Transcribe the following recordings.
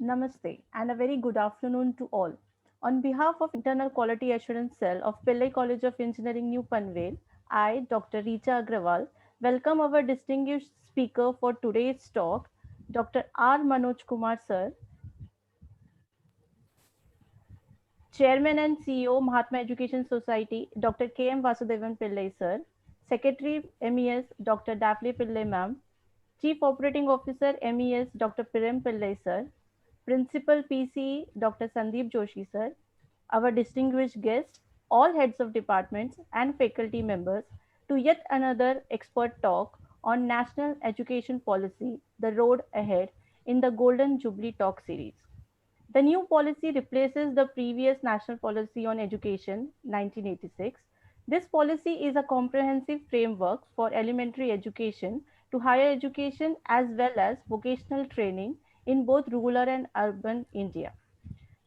Namaste and a very good afternoon to all. On behalf of Internal Quality Assurance Cell of Pillai College of Engineering, New Panvel, I, Dr. Richa Agrawal, welcome our distinguished speaker for today's talk, Dr. R. Manoj Kumar Sir, Chairman and CEO, Mahatma Education Society, Dr. K. M. Vasudevan Pillai Sir, Secretary, MES, Dr. Daphne Pillai Ma'am, Chief Operating Officer, MES, Dr. Piram Pillai Sir, Principal PCE, Dr. Sandeep Joshi Sir, our distinguished guests, all heads of departments and faculty members, to yet another expert talk on national education policy, the road ahead in the Golden Jubilee Talk series. The new policy replaces the previous National Policy on Education 1986. This policy is a comprehensive framework for elementary education to higher education as well as vocational training in both rural and urban India.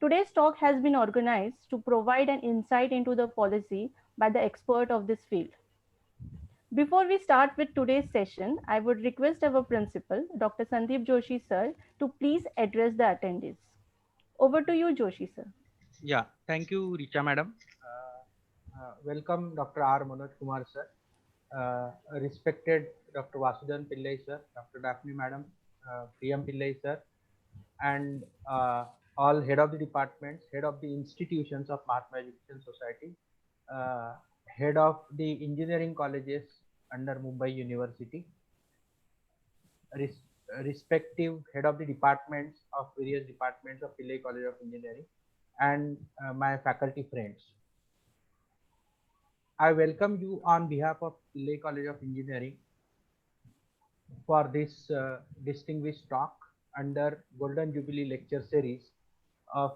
Today's talk has been organized to provide an insight into the policy by the expert of this field. Before we start with today's session, I would request our principal, Dr. Sandeep Joshi sir, to please address the attendees. Over to you, Joshi sir. Yeah, thank you, Richa madam. Welcome, Dr. R. Manoj Kumar sir, respected Dr. Vasudevan Pillai sir, Dr. Daphne madam, Priyam Pillai sir, and all head of the departments, head of the institutions of Mahatma Education Society, uh, head of the engineering colleges under Mumbai University, res- respective head of the departments of various departments of Pillai College of Engineering, and my faculty friends. I welcome you on behalf of Pillai College of Engineering for this distinguished talk under Golden Jubilee Lecture Series of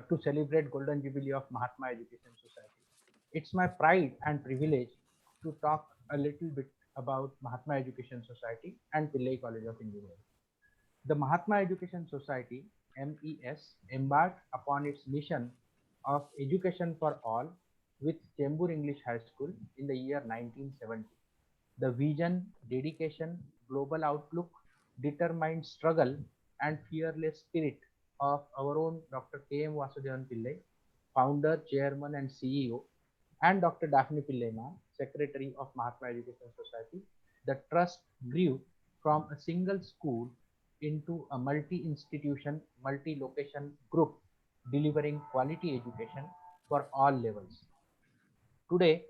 to celebrate Golden Jubilee of Mahatma Education Society. It's my pride and privilege to talk a little bit about Mahatma Education Society and Pillai College of Engineering. The Mahatma Education Society (MES) embarked upon its mission of education for all with Chembur English High School in the year 1970. The vision, dedication, global outlook, determined struggle, and fearless spirit of our own Dr. K. M. Vasudevan Pillai, founder, chairman, and CEO, and Dr. Daphne Pillai Ma, secretary of Mahatma Education Society, the trust grew from a single school into a multi-institution, multi-location group delivering quality education for all levels. Today,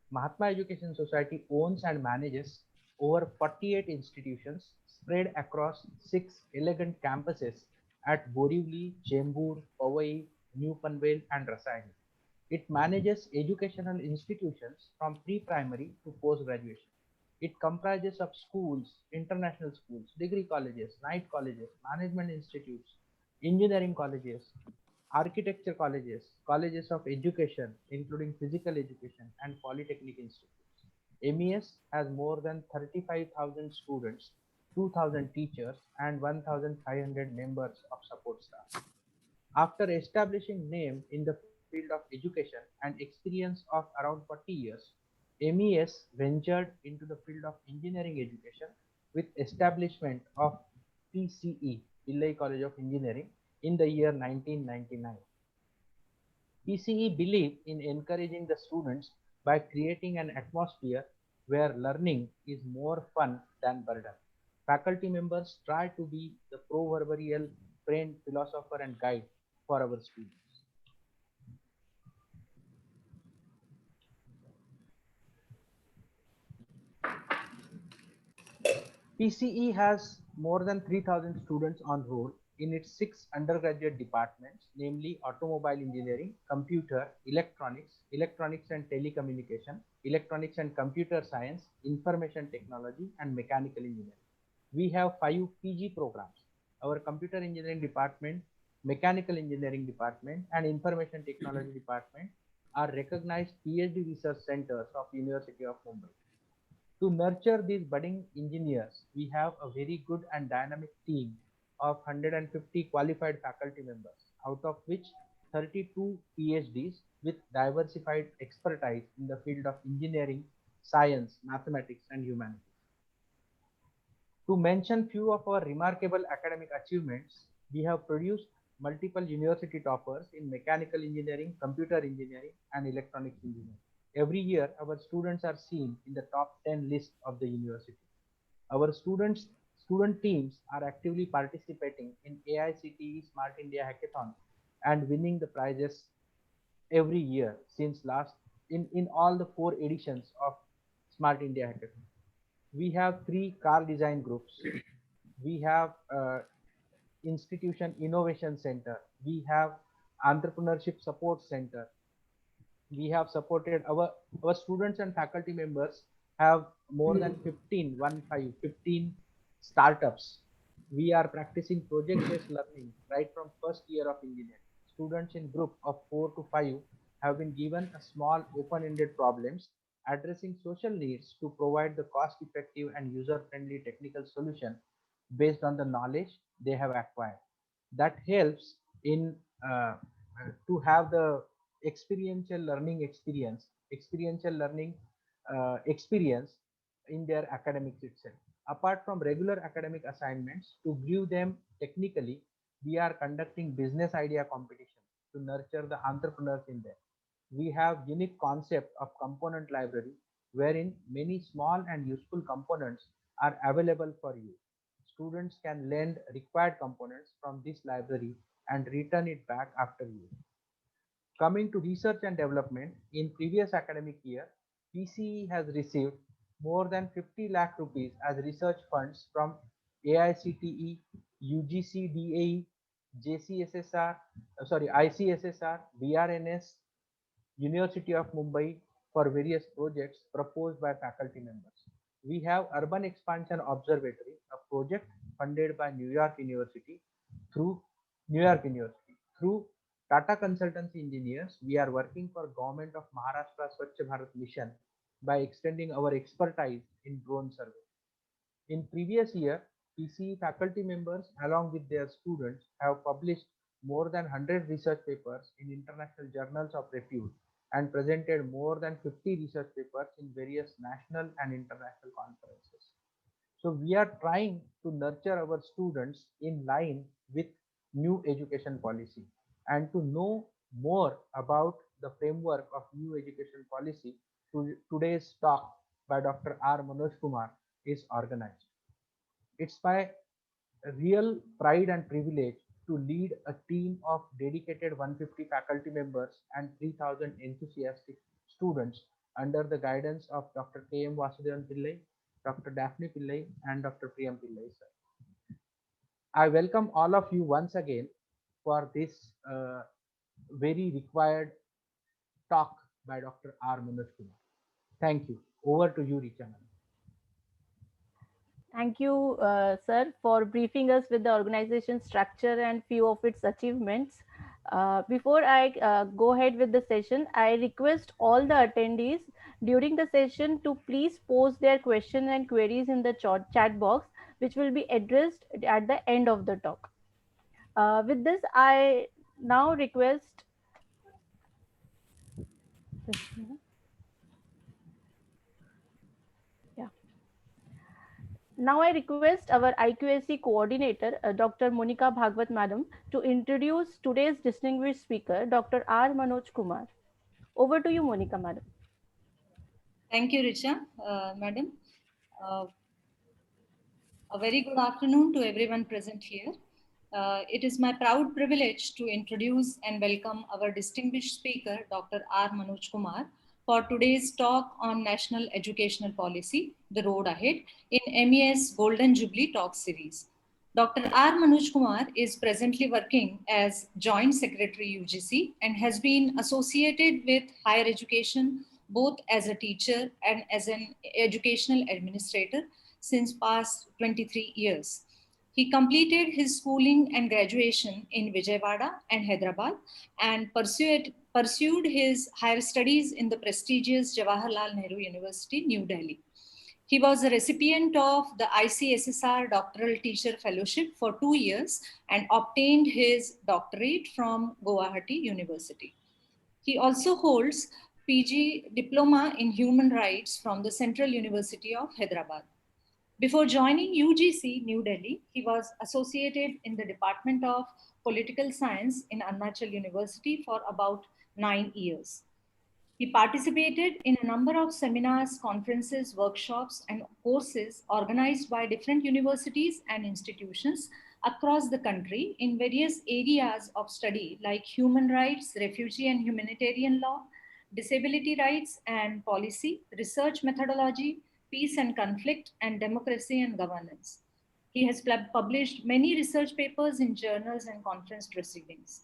Mahatma Education Society owns and manages over 48 institutions spread across 6 elegant campuses at Borivali, Chembur, Powai, New Panvel, and Rasayani. It manages educational institutions from pre-primary to post-graduation. It comprises of schools, international schools, degree colleges, night colleges, management institutes, engineering colleges, architecture colleges, colleges of education, including physical education and polytechnic institutes. MES has more than 35,000 students, 2,000 teachers, and 1,500 members of support staff. After establishing name in the field of education and experience of around 40 years, MES ventured into the field of engineering education with establishment of PCE, Pillai College of Engineering, in the year 1999. PCE believe in encouraging the students by creating an atmosphere where learning is more fun than burden. Faculty members try to be the proverbial friend, philosopher, and guide for our students. PCE has more than 3,000 students on roll in its 6 undergraduate departments, namely automobile engineering, computer, electronics and telecommunication, electronics and computer science, information technology, and mechanical engineering. We have 5 PG programs. Our computer engineering department, mechanical engineering department, and information technology department are recognized PhD research centers of University of Mumbai. To nurture these budding engineers, we have a very good and dynamic team of 150 qualified faculty members, out of which 32 PhDs with diversified expertise in the field of engineering, science, mathematics, and humanities. To mention few of our remarkable academic achievements, We have produced multiple university toppers in mechanical engineering, computer engineering, and electronics engineering. Every year, our students are seen in the top 10 list of the university. Our student teams are actively participating in AICTE Smart India Hackathon and winning the prizes every year since last in all the 4 editions of Smart India Hackathon. We have 3 car design groups. We have institution innovation center. We have entrepreneurship support center. We have supported our students and faculty members have more than 15 startups. We are practicing project based learning right from first year of engineering. Students in group of 4 to 5 have been given a small open ended problems addressing social needs to provide the cost effective and user friendly technical solution based on the knowledge they have acquired. That helps in to have the experiential learning experience in their academics itself. Apart from regular academic assignments, to view them technically, we are conducting business idea competitions to nurture the entrepreneurs in them. We have unique concept of component library wherein many small and useful components are available for you. Students can lend required components from this library and return it back after use. Coming to research and development, in previous academic year, PCE has received more than 50 lakh rupees as research funds from AICTE, UGC DAE, JCSSR, ICSSR, BRNS, University of Mumbai for various projects proposed by faculty members. We have Urban Expansion Observatory, a project funded by through New York University. Through Tata Consultancy Engineers, we are working for Government of Maharashtra Swachh Bharat Mission by extending our expertise in drone survey. In previous year, PCE faculty members along with their students have published more than 100 research papers in international journals of repute and presented more than 50 research papers in various national and international conferences. So we are trying to nurture our students in line with new education policy. And to know more about the framework of new education policy, today's talk by Dr. R. Manoj Kumar is organized. It's my real pride and privilege to lead a team of dedicated 150 faculty members and 3,000 enthusiastic students under the guidance of Dr. K.M. Vasudevan Pillai, Dr. Daphne Pillai, and Dr. Priyam Pillai, sir. I welcome all of you once again for this very required talk by Dr. R. Manoj Kumar. Thank you. Over to you, Richa. Thank you, sir, for briefing us with the organization structure and few of its achievements. Before I go ahead with the session, I request all the attendees during the session to please post their questions and queries in the chat box, which will be addressed at the end of the talk. With this, I now request. Yeah. Now I request our IQAC coordinator, Dr. Monica Bhagwat Madam, to introduce today's distinguished speaker, Dr. R. Manoj Kumar. Over to you, Monica Madam. Thank you, Richa, Madam. A very good afternoon to everyone present here. It is my proud privilege to introduce and welcome our distinguished speaker, Dr. R. Manoj Kumar, for today's talk on National Educational Policy, The Road Ahead, in MES Golden Jubilee Talk Series. Dr. R. Manoj Kumar is presently working as Joint Secretary UGC and has been associated with higher education both as a teacher and as an educational administrator since past 23 years. He completed his schooling and graduation in Vijayawada and Hyderabad and pursued his higher studies in the prestigious Jawaharlal Nehru University, New Delhi. He was a recipient of the ICSSR Doctoral Teacher Fellowship for 2 years and obtained his doctorate from Guwahati University. He also holds PG Diploma in Human Rights from the Central University of Hyderabad. Before joining UGC New Delhi, he was associated in the Department of Political Science in Arunachal University for about 9 years. He participated in a number of seminars, conferences, workshops, and courses organized by different universities and institutions across the country in various areas of study like human rights, refugee and humanitarian law, disability rights and policy, research methodology, peace and conflict, and democracy and governance. He has published many research papers in journals and conference proceedings.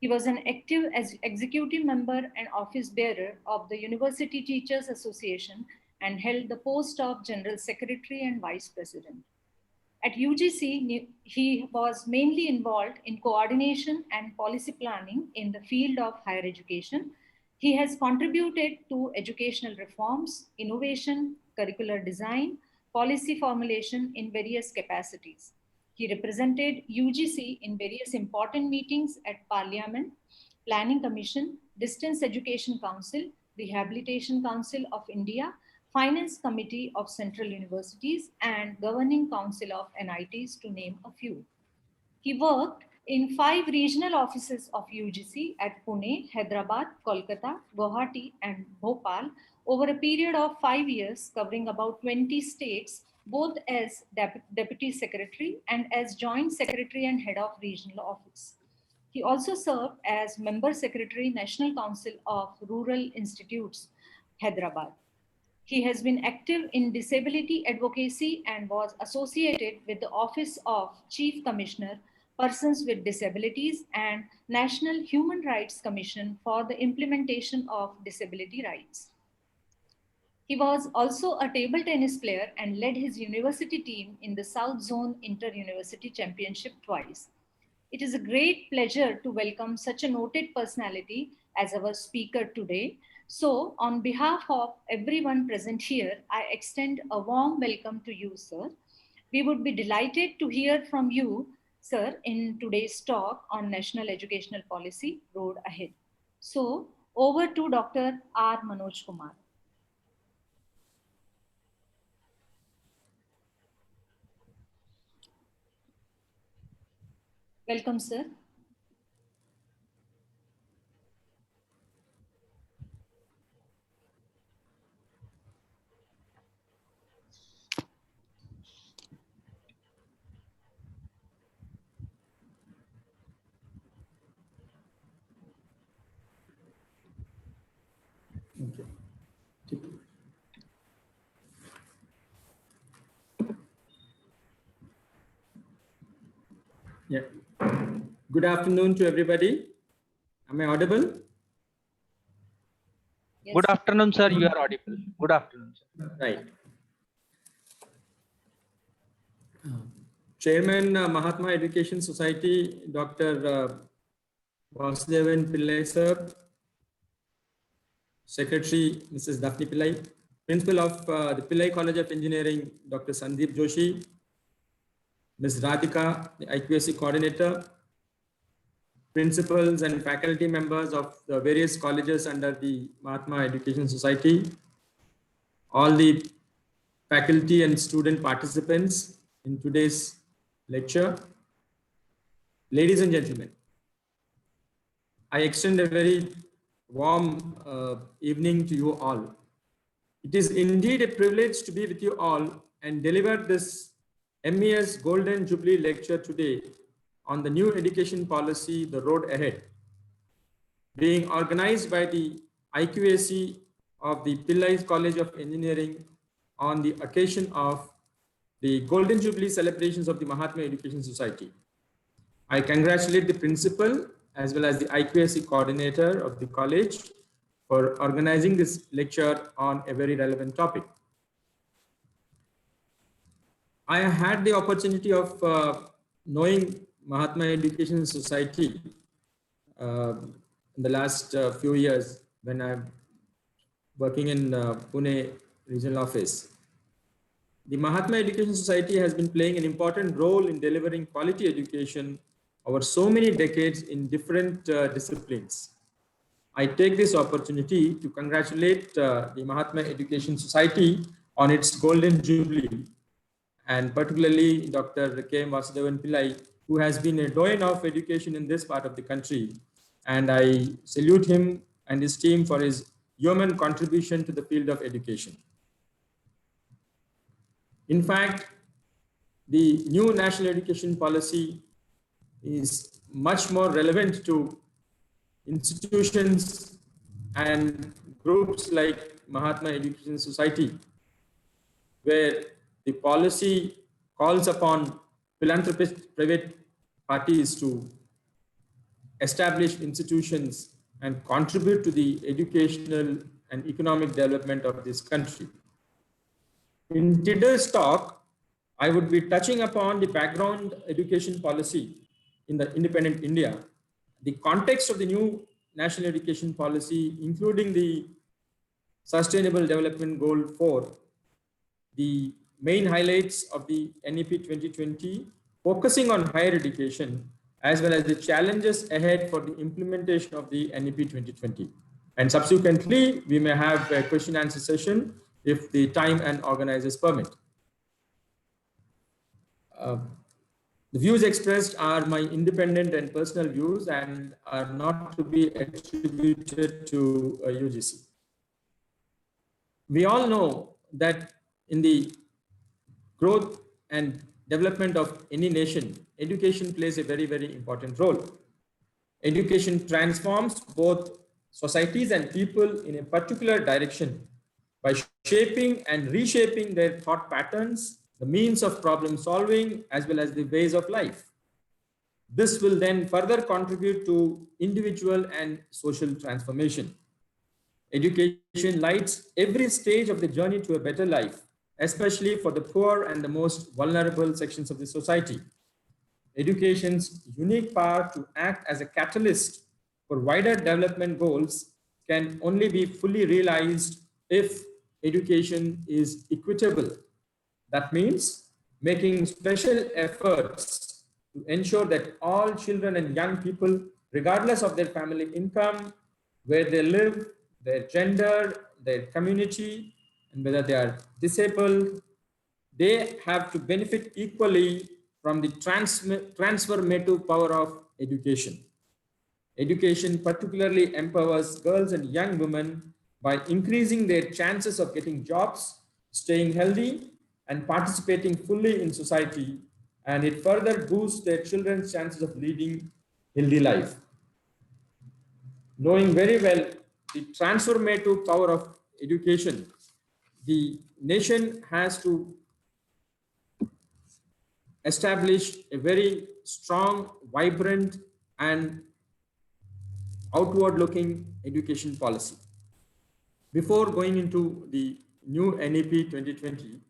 He was an active executive member and office bearer of the University Teachers Association and held the post of General Secretary and Vice President. At UGC, he was mainly involved in coordination and policy planning in the field of higher education. He has contributed to educational reforms, innovation, curricular design, policy formulation in various capacities. He represented UGC in various important meetings at Parliament, Planning Commission, Distance Education Council, Rehabilitation Council of India, Finance Committee of Central Universities, and Governing Council of NITs, to name a few. He worked in 5 regional offices of UGC at Pune, Hyderabad, Kolkata, Guwahati, and Bhopal over a period of 5 years, covering about 20 states, both as Deputy Secretary and as Joint Secretary and Head of Regional Office. He also served as Member Secretary, National Council of Rural Institutes, Hyderabad. He has been active in disability advocacy and was associated with the Office of Chief Commissioner, Persons with Disabilities, and National Human Rights Commission for the implementation of disability rights. He was also a table tennis player and led his university team in the South Zone Inter-University Championship twice. It is a great pleasure to welcome such a noted personality as our speaker today. So, on behalf of everyone present here, I extend a warm welcome to you, sir. We would be delighted to hear from you, sir, in today's talk on National Educational Policy Road Ahead. So, over to Dr. R. Manoj Kumar. Welcome, sir. Okay. Yeah. Good afternoon to everybody. Am I audible? Yes. Good afternoon, sir. You are audible. Good afternoon, sir. Right. Chairman, Mahatma Education Society, Dr. Vasudevan Pillai sir, Secretary, Mrs. Daphne Pillai, Principal of the Pillai College of Engineering, Dr. Sandeep Joshi, Ms. Radhika, the IQAC Coordinator, principals and faculty members of the various colleges under the Mahatma Education Society, all the faculty and student participants in today's lecture. Ladies and gentlemen, I extend a very warm evening to you all. It is indeed a privilege to be with you all and deliver this MES Golden Jubilee lecture today on the new education policy, the road ahead, being organized by the IQAC of the Pillai College of Engineering on the occasion of the Golden Jubilee celebrations of the Mahatma Education Society. I congratulate the principal as well as the IQAC coordinator of the college for organizing this lecture on a very relevant topic. I had the opportunity of knowing Mahatma Education Society in the last few years when I'm working in Pune regional office. The Mahatma Education Society has been playing an important role in delivering quality education over so many decades in different disciplines. I take this opportunity to congratulate the Mahatma Education Society on its Golden Jubilee and particularly Dr. K.M. Vasudevan Pillai, who has been a doyen of education in this part of the country. And I salute him and his team for his yeoman contribution to the field of education. In fact, the new national education policy is much more relevant to institutions and groups like Mahatma Education Society, where the policy calls upon philanthropist private parties to establish institutions and contribute to the educational and economic development of this country. In today's talk, I would be touching upon the background education policy in the independent India, the context of the new national education policy, including the Sustainable Development Goal 4, the main highlights of the NEP 2020, focusing on higher education, as well as the challenges ahead for the implementation of the NEP 2020. And subsequently, we may have a question and answer session if the time and organizers permit. The views expressed are my independent and personal views and are not to be attributed to UGC. We all know that in the growth and development of any nation, education plays a very, very important role. Education transforms both societies and people in a particular direction by shaping and reshaping their thought patterns, the means of problem solving, as well as the ways of life. This will then further contribute to individual and social transformation. Education lights every stage of the journey to a better life, especially for the poor and the most vulnerable sections of the society. Education's unique power to act as a catalyst for wider development goals can only be fully realized if education is equitable. That means making special efforts to ensure that all children and young people, regardless of their family income, where they live, their gender, their community, and whether they are disabled, they have to benefit equally from the transformative power of education. Education particularly empowers girls and young women by increasing their chances of getting jobs, staying healthy, and participating fully in society, and it further boosts their children's chances of leading healthy life. Knowing very well the transformative power of education, the nation has to establish a very strong, vibrant, and outward-looking education policy. Before going into the new NEP 2020,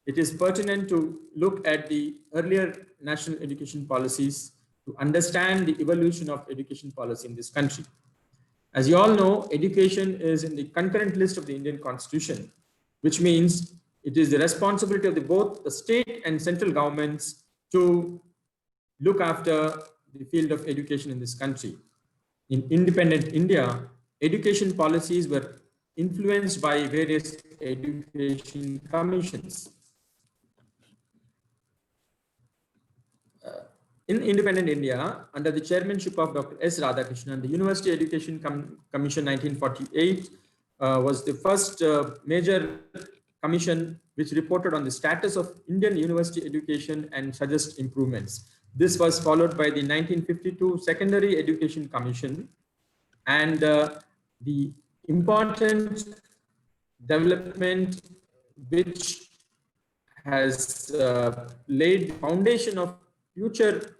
it is pertinent to look at the earlier national education policies to understand the evolution of education policy in this country. As you all know, education is in the concurrent list of the Indian Constitution, which means it is the responsibility of both the state and central governments to look after the field of education in this country. In independent India, education policies were influenced by various education commissions. In independent India, under the chairmanship of Dr. S. Radhakrishnan, the University Education Commission 1948 was the first major commission which reported on the status of Indian university education and suggest improvements. This was followed by the 1952 Secondary Education Commission, and the important development which has laid the foundation of future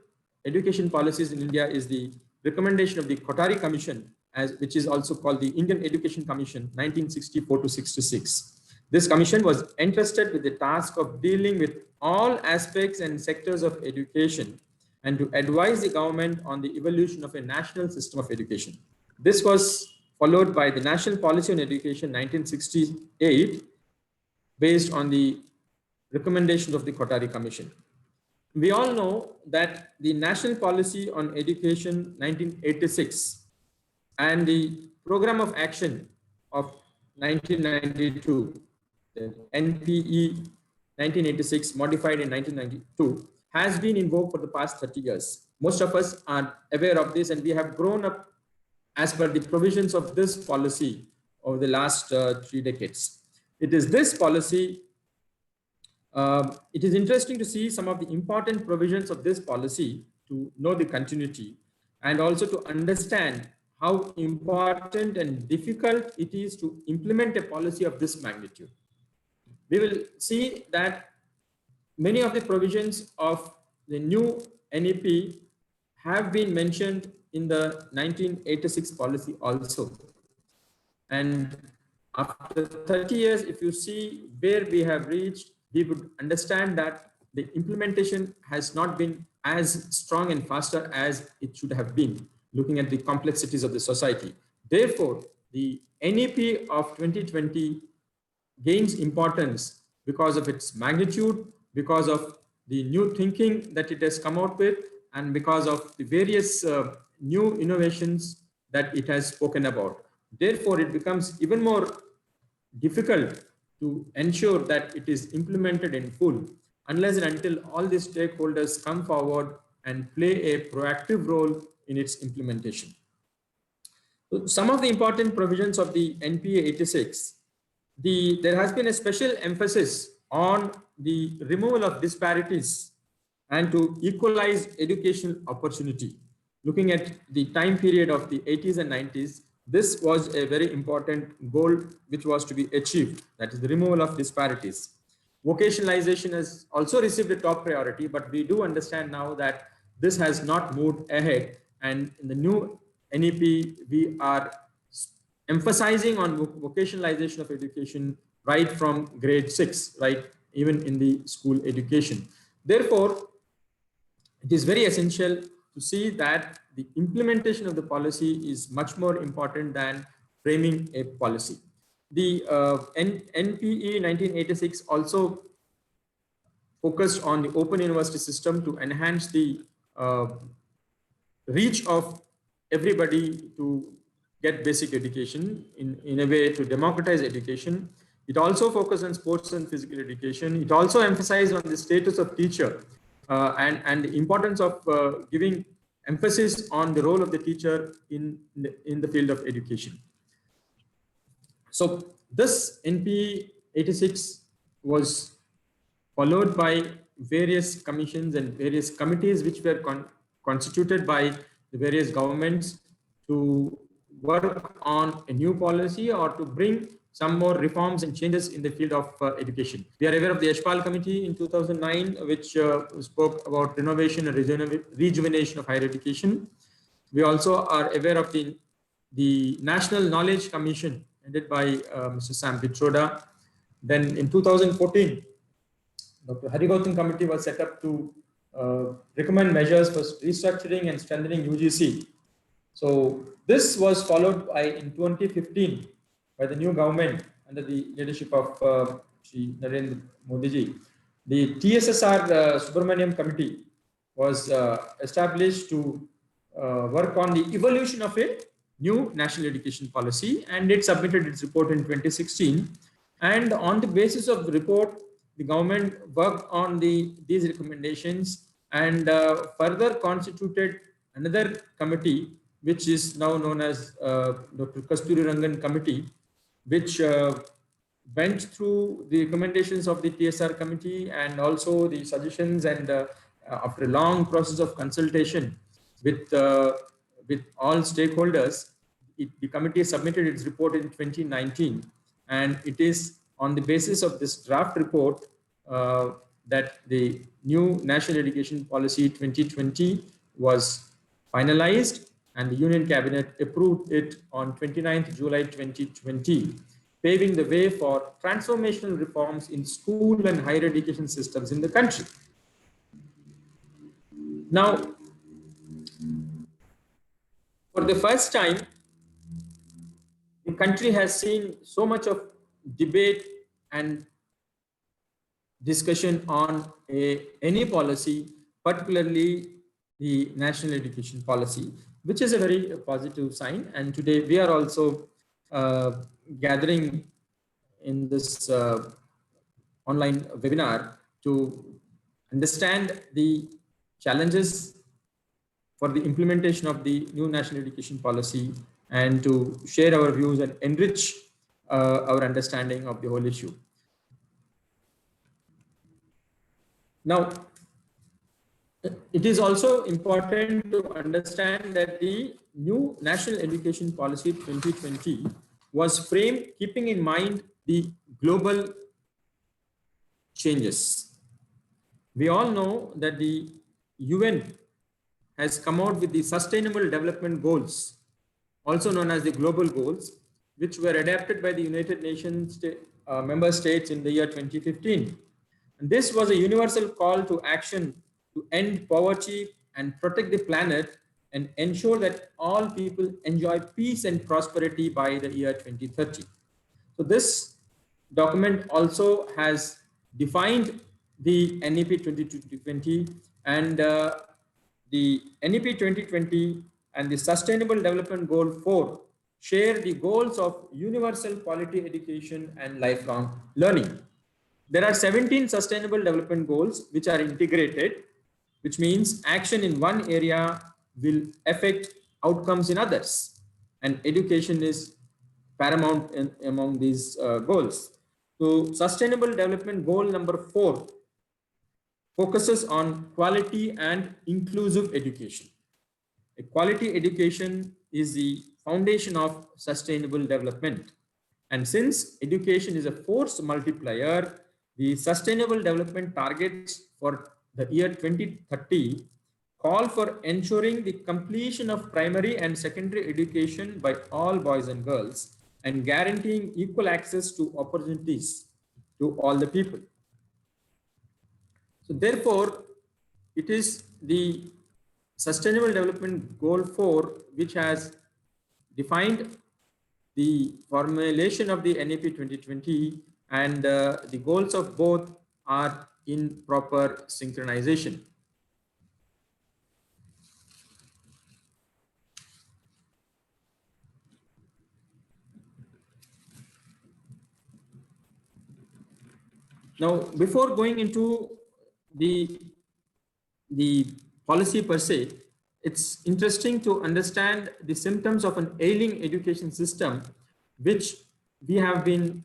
education policies in India is the recommendation of the Kothari Commission, which is also called the Indian Education Commission 1964 to 66. This commission was entrusted with the task of dealing with all aspects and sectors of education and to advise the government on the evolution of a national system of education. This was followed by the National Policy on Education 1968, based on the recommendations of the Kothari Commission. We all know that the National Policy on Education 1986 and the Program of Action of 1992, the NPE 1986, modified in 1992, has been in vogue for the past 30 years. Most of us are aware of this, and we have grown up as per the provisions of this policy over the last 3 decades. It is this policy. It is interesting to see some of the important provisions of this policy to know the continuity, and also to understand how important and difficult it is to implement a policy of this magnitude. We will see that many of the provisions of the new NEP have been mentioned in the 1986 policy also. And after 30 years, if you see where we have reached, we would understand that the implementation has not been as strong and faster as it should have been, looking at the complexities of the society. Therefore, the NEP of 2020 gains importance because of its magnitude, because of the new thinking that it has come out with, and because of the various new innovations that it has spoken about. Therefore, it becomes even more difficult to ensure that it is implemented in full unless and until all the stakeholders come forward and play a proactive role in its implementation. So some of the important provisions of the NPA 86, there has been a special emphasis on the removal of disparities and to equalize educational opportunity. Looking at the time period of the 80s and 90s, this was a very important goal which was to be achieved, that is the removal of disparities. Vocationalization has also received a top priority, but we do understand now that this has not moved ahead, and in the new NEP, we are emphasizing on vocationalization of education right from grade 6, right, even in the school education. Therefore, it is very essential to see that the implementation of the policy is much more important than framing a policy. The NPE 1986 also focused on the open university system to enhance the reach of everybody to get basic education, in a way to democratize education. It also focused on sports and physical education. It also emphasized on the status of teacher and the importance of giving emphasis on the role of the teacher in the field of education. So this NPE 86 was followed by various commissions and various committees which were constituted by the various governments to work on a new policy or to bring some more reforms and changes in the field of education. We are aware of the Yashpal Committee in 2009, which spoke about renovation and rejuvenation of higher education. We also are aware of the National Knowledge Commission headed by Mr. Sam Pitroda. Then in 2014, Dr. Harigautam Committee was set up to recommend measures for restructuring and strengthening UGC. So this was followed by in 2015 by the new government under the leadership of Shri Narendra Modi ji. The TSSR Subramaniam Committee was established to work on the evolution of a new national education policy, and it submitted its report in 2016. And on the basis of the report, the government worked on these recommendations and further constituted another committee, which is now known as Dr. Kasturi Rangan Committee, which went through the recommendations of the TSR committee and also the suggestions, and after a long process of consultation with all stakeholders, the committee submitted its report in 2019, and it is on the basis of this draft report that the new National Education Policy 2020 was finalized, and the Union Cabinet approved it on 29th July 2020, paving the way for transformational reforms in school and higher education systems in the country. Now, for the first time, the country has seen so much of debate and discussion on any policy, particularly the national education policy, which is a very positive sign. And today we are also gathering in this online webinar to understand the challenges for the implementation of the new national education policy and to share our views and enrich our understanding of the whole issue. Now, it is also important to understand that the new National Education Policy 2020 was framed keeping in mind the global changes. We all know that the UN has come out with the Sustainable Development Goals, also known as the Global Goals, which were adopted by the United Nations member states in the year 2015. And this was a universal call to action to end poverty and protect the planet and ensure that all people enjoy peace and prosperity by the year 2030. So this document also has defined the NEP 2020 and the NEP 2020 and the Sustainable Development Goal 4 share the goals of universal quality education and lifelong learning. There are 17 sustainable development goals which are integrated, which means action in one area will affect outcomes in others, and education is paramount among these goals. So Sustainable Development Goal number 4 focuses on quality and inclusive education. A quality education is the foundation of sustainable development. And since education is a force multiplier, the Sustainable Development Targets for the year 2030 call for ensuring the completion of primary and secondary education by all boys and girls and guaranteeing equal access to opportunities to all the people. So therefore, it is the Sustainable Development Goal 4 which has defined the formulation of the NEP 2020, and the goals of both are in proper synchronization. Now, before going into the policy per se, it's interesting to understand the symptoms of an ailing education system, which we have been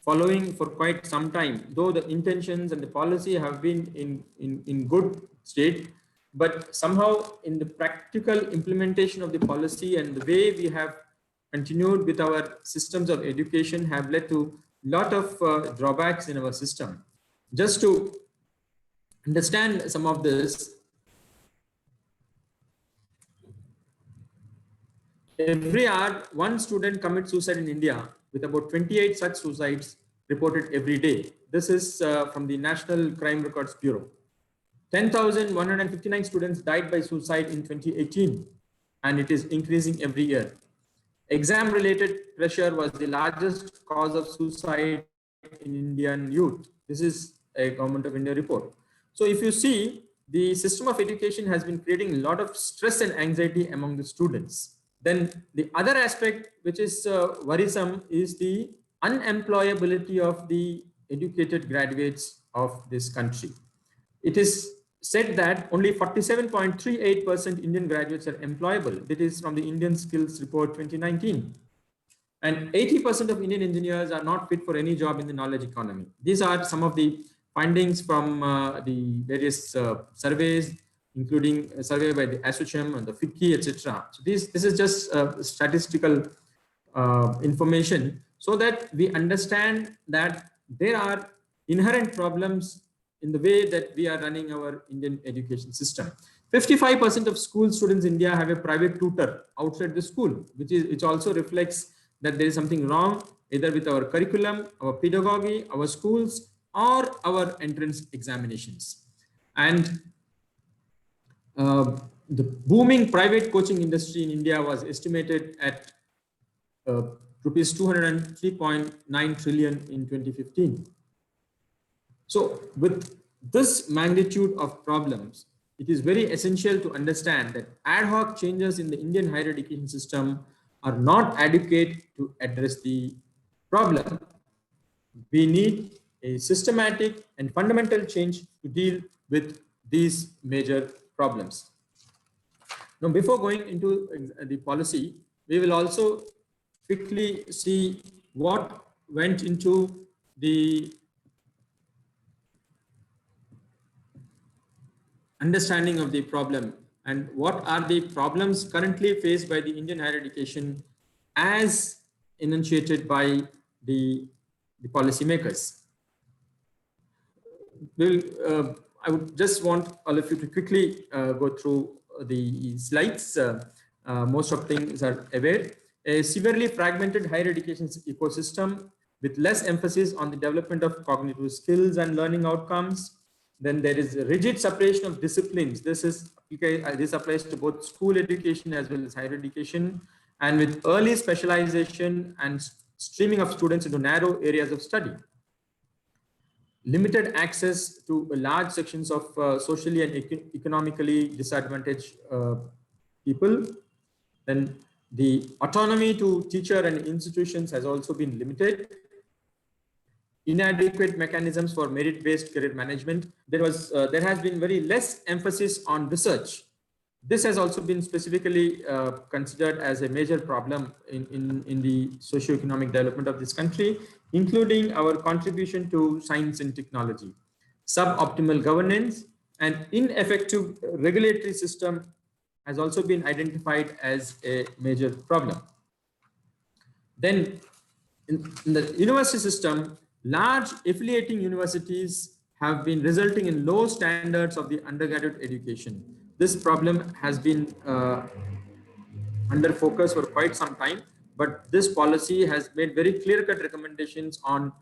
following for quite some time, though the intentions and the policy have been in good state, but somehow in the practical implementation of the policy and the way we have continued with our systems of education have led to a lot of drawbacks in our system. Just to understand some of this, every hour, one student commits suicide in India, with about 28 such suicides reported every day. This is from the National Crime Records Bureau. 10,159 students died by suicide in 2018, and it is increasing every year. Exam-related pressure was the largest cause of suicide in Indian youth. This is a Government of India report. So if you see, the system of education has been creating a lot of stress and anxiety among the students. Then the other aspect which is worrisome is the unemployability of the educated graduates of this country. It is said that only 47.38% Indian graduates are employable. That is from the Indian Skills Report 2019. And 80% of Indian engineers are not fit for any job in the knowledge economy. These are some of the findings from the various surveys, including a survey by the ASSOCHAM and the FICCI, etc. So this is just statistical information, so that we understand that there are inherent problems in the way that we are running our Indian education system. 55% of school students in India have a private tutor outside the school, which also reflects that there is something wrong either with our curriculum, our pedagogy, our schools, or our entrance examinations. And the booming private coaching industry in India was estimated at rupees 203.9 trillion in 2015. So with this magnitude of problems, it is very essential to understand that ad hoc changes in the Indian higher education system are not adequate to address the problem. We need a systematic and fundamental change to deal with these major problems. Now, before going into the policy, we will also quickly see what went into the understanding of the problem and what are the problems currently faced by the Indian higher education as enunciated by the policymakers. I would just want all of you to quickly go through the slides. Most of things are aware. A severely fragmented higher education ecosystem with less emphasis on the development of cognitive skills and learning outcomes. Then there is a rigid separation of disciplines. This applies to both school education as well as higher education, and with early specialization and streaming of students into narrow areas of study. Limited access to large sections of socially and economically disadvantaged people. Then the autonomy to teacher and institutions has also been limited. Inadequate mechanisms for merit-based career management. There has been very less emphasis on research. This has also been specifically considered as a major problem in the socio-economic development of this country, including our contribution to science and technology. Suboptimal governance and ineffective regulatory system has also been identified as a major problem. Then in the university system, large affiliating universities have been resulting in low standards of the undergraduate education. This problem has been under focus for quite some time, but this policy has made very clear-cut recommendations on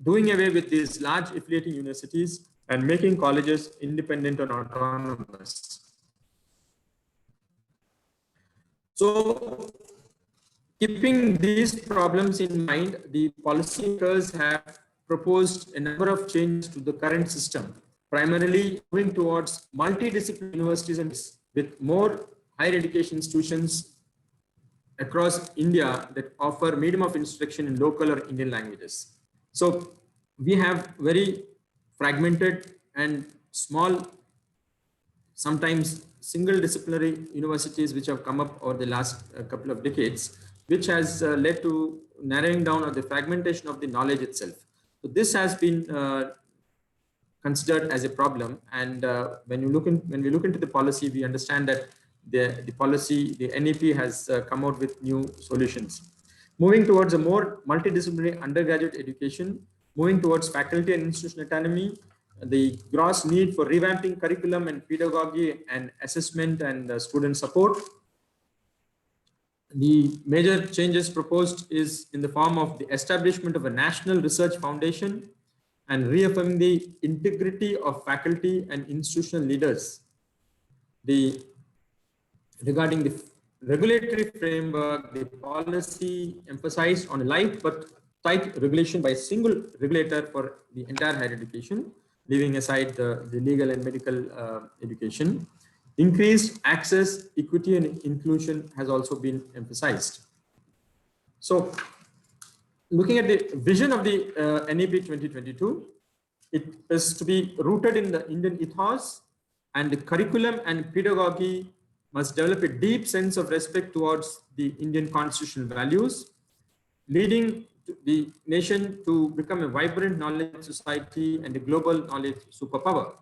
doing away with these large affiliating universities and making colleges independent and autonomous. So, keeping these problems in mind, the policymakers have proposed a number of changes to the current system, primarily moving towards multidisciplinary universities and with more higher education institutions across India that offer medium of instruction in local or Indian languages. So we have very fragmented and small, sometimes single disciplinary universities which have come up over the last couple of decades, which has led to narrowing down of the fragmentation of the knowledge itself. So this has been considered as a problem, and when we look into the policy, we understand that the policy, the NEP has come out with new solutions. Moving towards a more multidisciplinary undergraduate education, moving towards faculty and institutional autonomy, the gross need for revamping curriculum and pedagogy and assessment and student support. The major changes proposed is in the form of the establishment of a national research foundation and reaffirming the integrity of faculty and institutional leaders. Regarding the regulatory framework, the policy emphasized on a light but tight regulation by a single regulator for the entire higher education, leaving aside the legal and medical education. Increased access, equity, and inclusion has also been emphasized. So, looking at the vision of the NEP 2022, it is to be rooted in the Indian ethos, and the curriculum and pedagogy must develop a deep sense of respect towards the Indian constitutional values, leading the nation to become a vibrant knowledge society and a global knowledge superpower.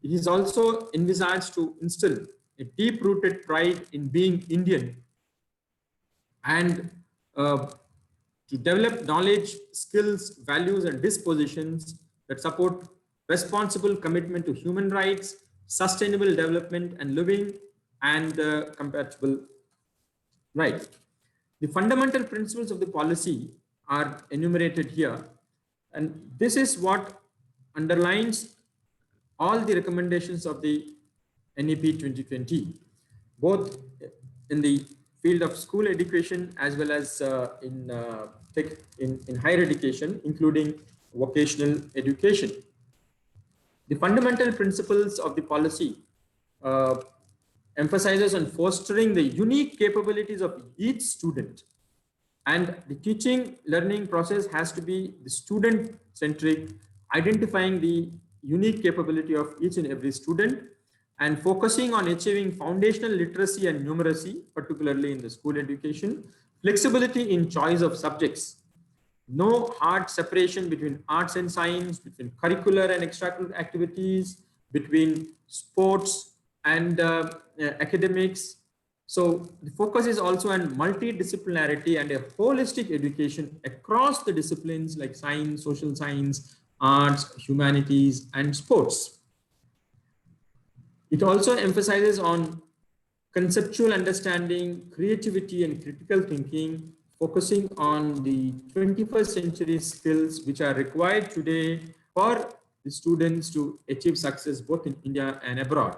It is also envisaged to instill a deep-rooted pride in being Indian and to develop knowledge, skills, values, and dispositions that support responsible commitment to human rights, sustainable development and living, and compatible right. The fundamental principles of the policy are enumerated here, and this is what underlines all the recommendations of the NEP 2020, both in the field of school education as well as in higher education, including vocational education. The fundamental principles of the policy emphasizes on fostering the unique capabilities of each student And the teaching learning process has to be the student centric, identifying the unique capability of each and every student and focusing on achieving foundational literacy and numeracy, particularly in the school education, flexibility in choice of subjects, no hard separation between arts and science, between curricular and extracurricular activities, between sports and academics. So the focus is also on multidisciplinarity and a holistic education across the disciplines like science, social science, arts, humanities, and sports. It also emphasizes on conceptual understanding, creativity, and critical thinking, focusing on the 21st century skills which are required today for the students to achieve success both in India and abroad.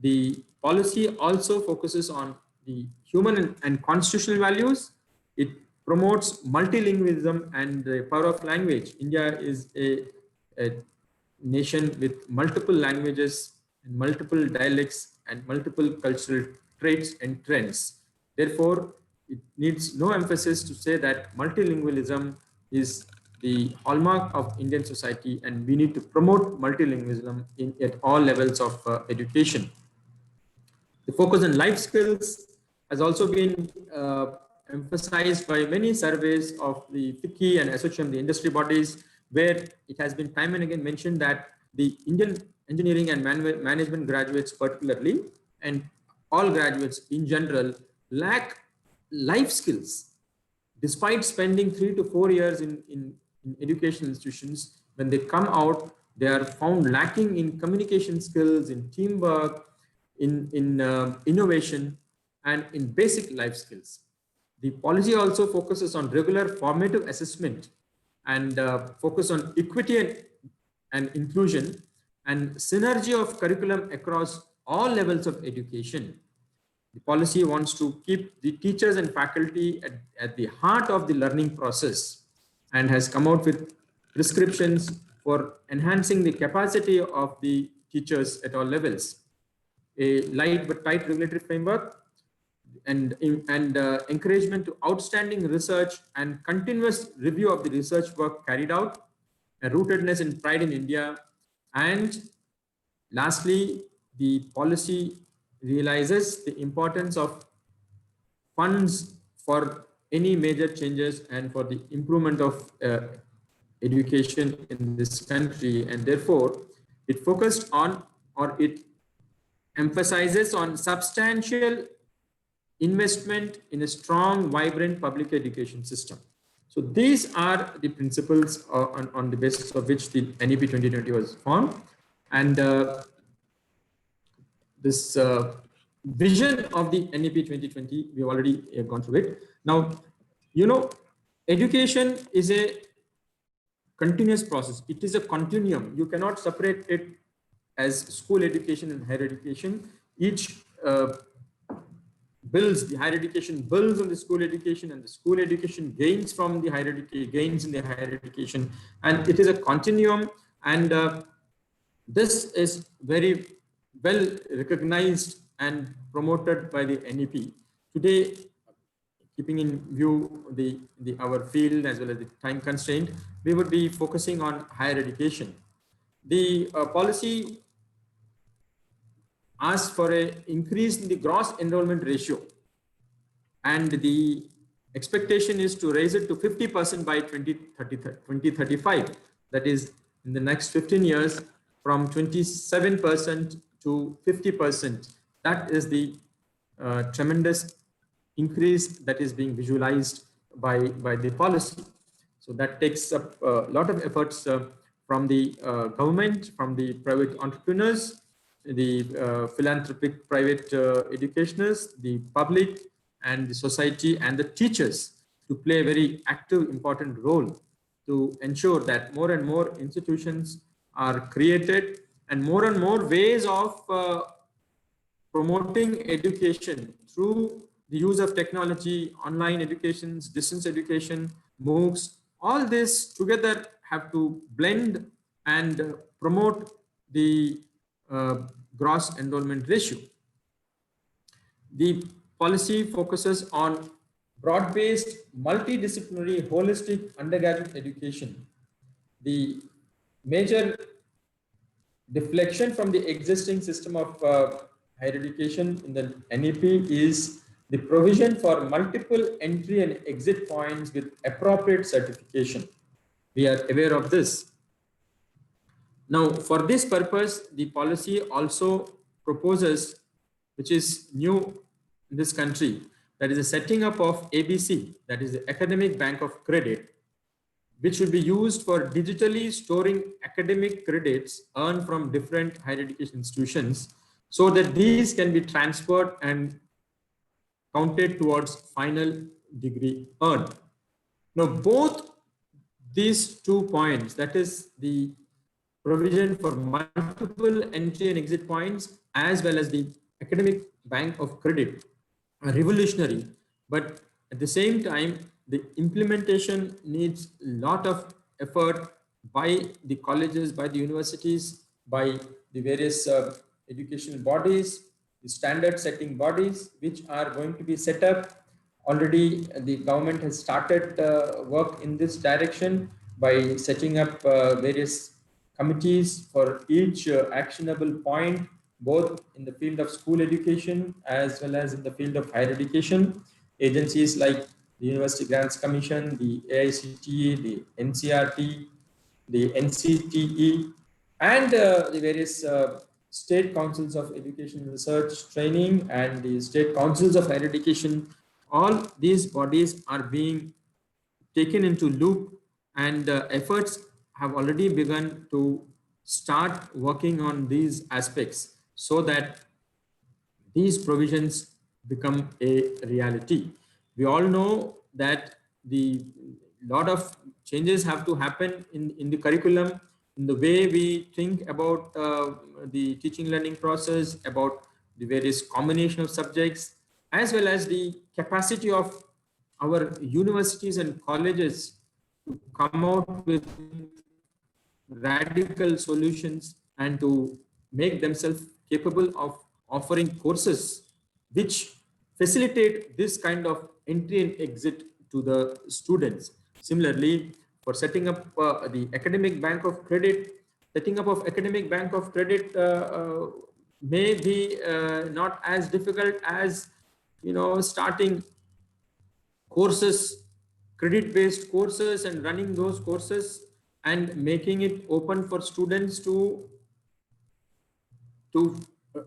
The policy also focuses on the human and constitutional values. It promotes multilingualism and the power of language. India is a nation with multiple languages and multiple dialects and multiple cultural traits and trends. Therefore, it needs no emphasis to say that multilingualism is the hallmark of Indian society, and we need to promote multilingualism at all levels of education. The focus on life skills has also been emphasized by many surveys of the FICCI and ASSOCHAM, the industry bodies, where it has been time and again mentioned that the Indian engineering and management graduates particularly, and all graduates in general, lack life skills. Despite spending 3 to 4 years in educational institutions, when they come out, they are found lacking in communication skills, in teamwork, in innovation, and in basic life skills. The policy also focuses on regular formative assessment and focus on equity and inclusion and synergy of curriculum across all levels of education. The policy wants to keep the teachers and faculty at the heart of the learning process and has come out with prescriptions for enhancing the capacity of the teachers at all levels. A light but tight regulatory framework and encouragement to outstanding research and continuous review of the research work carried out, a rootedness in pride in India, and lastly, the policy realizes the importance of funds for any major changes and for the improvement of education in this country, and therefore it focused on, or it emphasizes on substantial investment in a strong, vibrant public education system. So these are the principles on the basis of which the NEP 2020 was formed. And this vision of the NEP 2020, we've already gone through it. Now, you know, education is a continuous process. It is a continuum. You cannot separate it as school education and higher education. Each builds, the higher education builds on the school education, and the school education gains from the higher education, gains in the higher education, and it is a continuum. And this is very well recognized and promoted by the NEP. Today, keeping in view our field as well as the time constraint, we would be focusing on higher education. The policy asks for an increase in the gross enrollment ratio, and the expectation is to raise it to 50% by 2035. That is in the next 15 years, from 27% to 50%. That is the tremendous increase that is being visualized by the policy. So that takes up a lot of efforts from the government, from the private entrepreneurs, the philanthropic private educationers, the public, and the society and the teachers to play a very active, important role to ensure that more and more institutions are created and more ways of promoting education through the use of technology, online educations, distance education, MOOCs. All this together have to blend and promote the gross enrollment ratio. The policy focuses on broad-based, multidisciplinary, holistic undergraduate education. The major deflection from the existing system of higher education in the NEP is the provision for multiple entry and exit points with appropriate certification. We are aware of this. Now, for this purpose, the policy also proposes, which is new in this country, that is the setting up of ABC, that is the Academic Bank of Credit, which should be used for digitally storing academic credits earned from different higher education institutions, so that these can be transferred and counted towards final degree earned. Now, both these 2 points, that is the provision for multiple entry and exit points, as well as the Academic Bank of Credit, are revolutionary, but at the same time, the implementation needs a lot of effort by the colleges, by the universities, by the various educational bodies, the standard setting bodies, which are going to be set up. Already the government has started work in this direction by setting up various committees for each actionable point, both in the field of school education as well as in the field of higher education. Agencies like the University Grants Commission, the AICTE, the NCRT, the NCTE, and the various state councils of education research training and the state councils of higher education, all these bodies are being taken into loop, and efforts have already begun to start working on these aspects so that these provisions become a reality. We all know that the lot of changes have to happen in the curriculum, in the way we think about the teaching learning process, about the various combination of subjects, as well as the capacity of our universities and colleges to come out with radical solutions and to make themselves capable of offering courses which facilitate this kind of entry and exit to the students. Similarly, for setting up the Academic Bank of Credit, setting up of Academic Bank of Credit may be not as difficult as, starting courses, credit-based courses, and running those courses and making it open for students to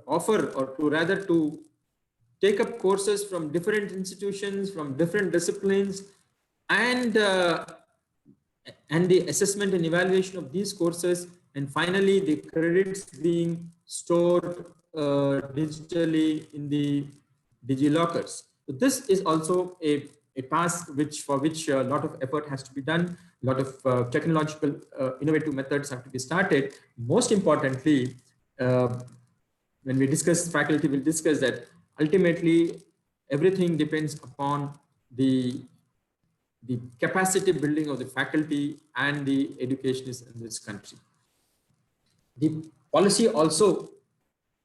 offer, or to rather to take up courses from different institutions, from different disciplines, and the assessment and evaluation of these courses, and finally the credits being stored digitally in the DigiLockers. So this is also a task for which a lot of effort has to be done. A lot of technological innovative methods have to be started. Most importantly, when we discuss, faculty will discuss that ultimately everything depends upon the capacity building of the faculty and the educationists in this country. The policy also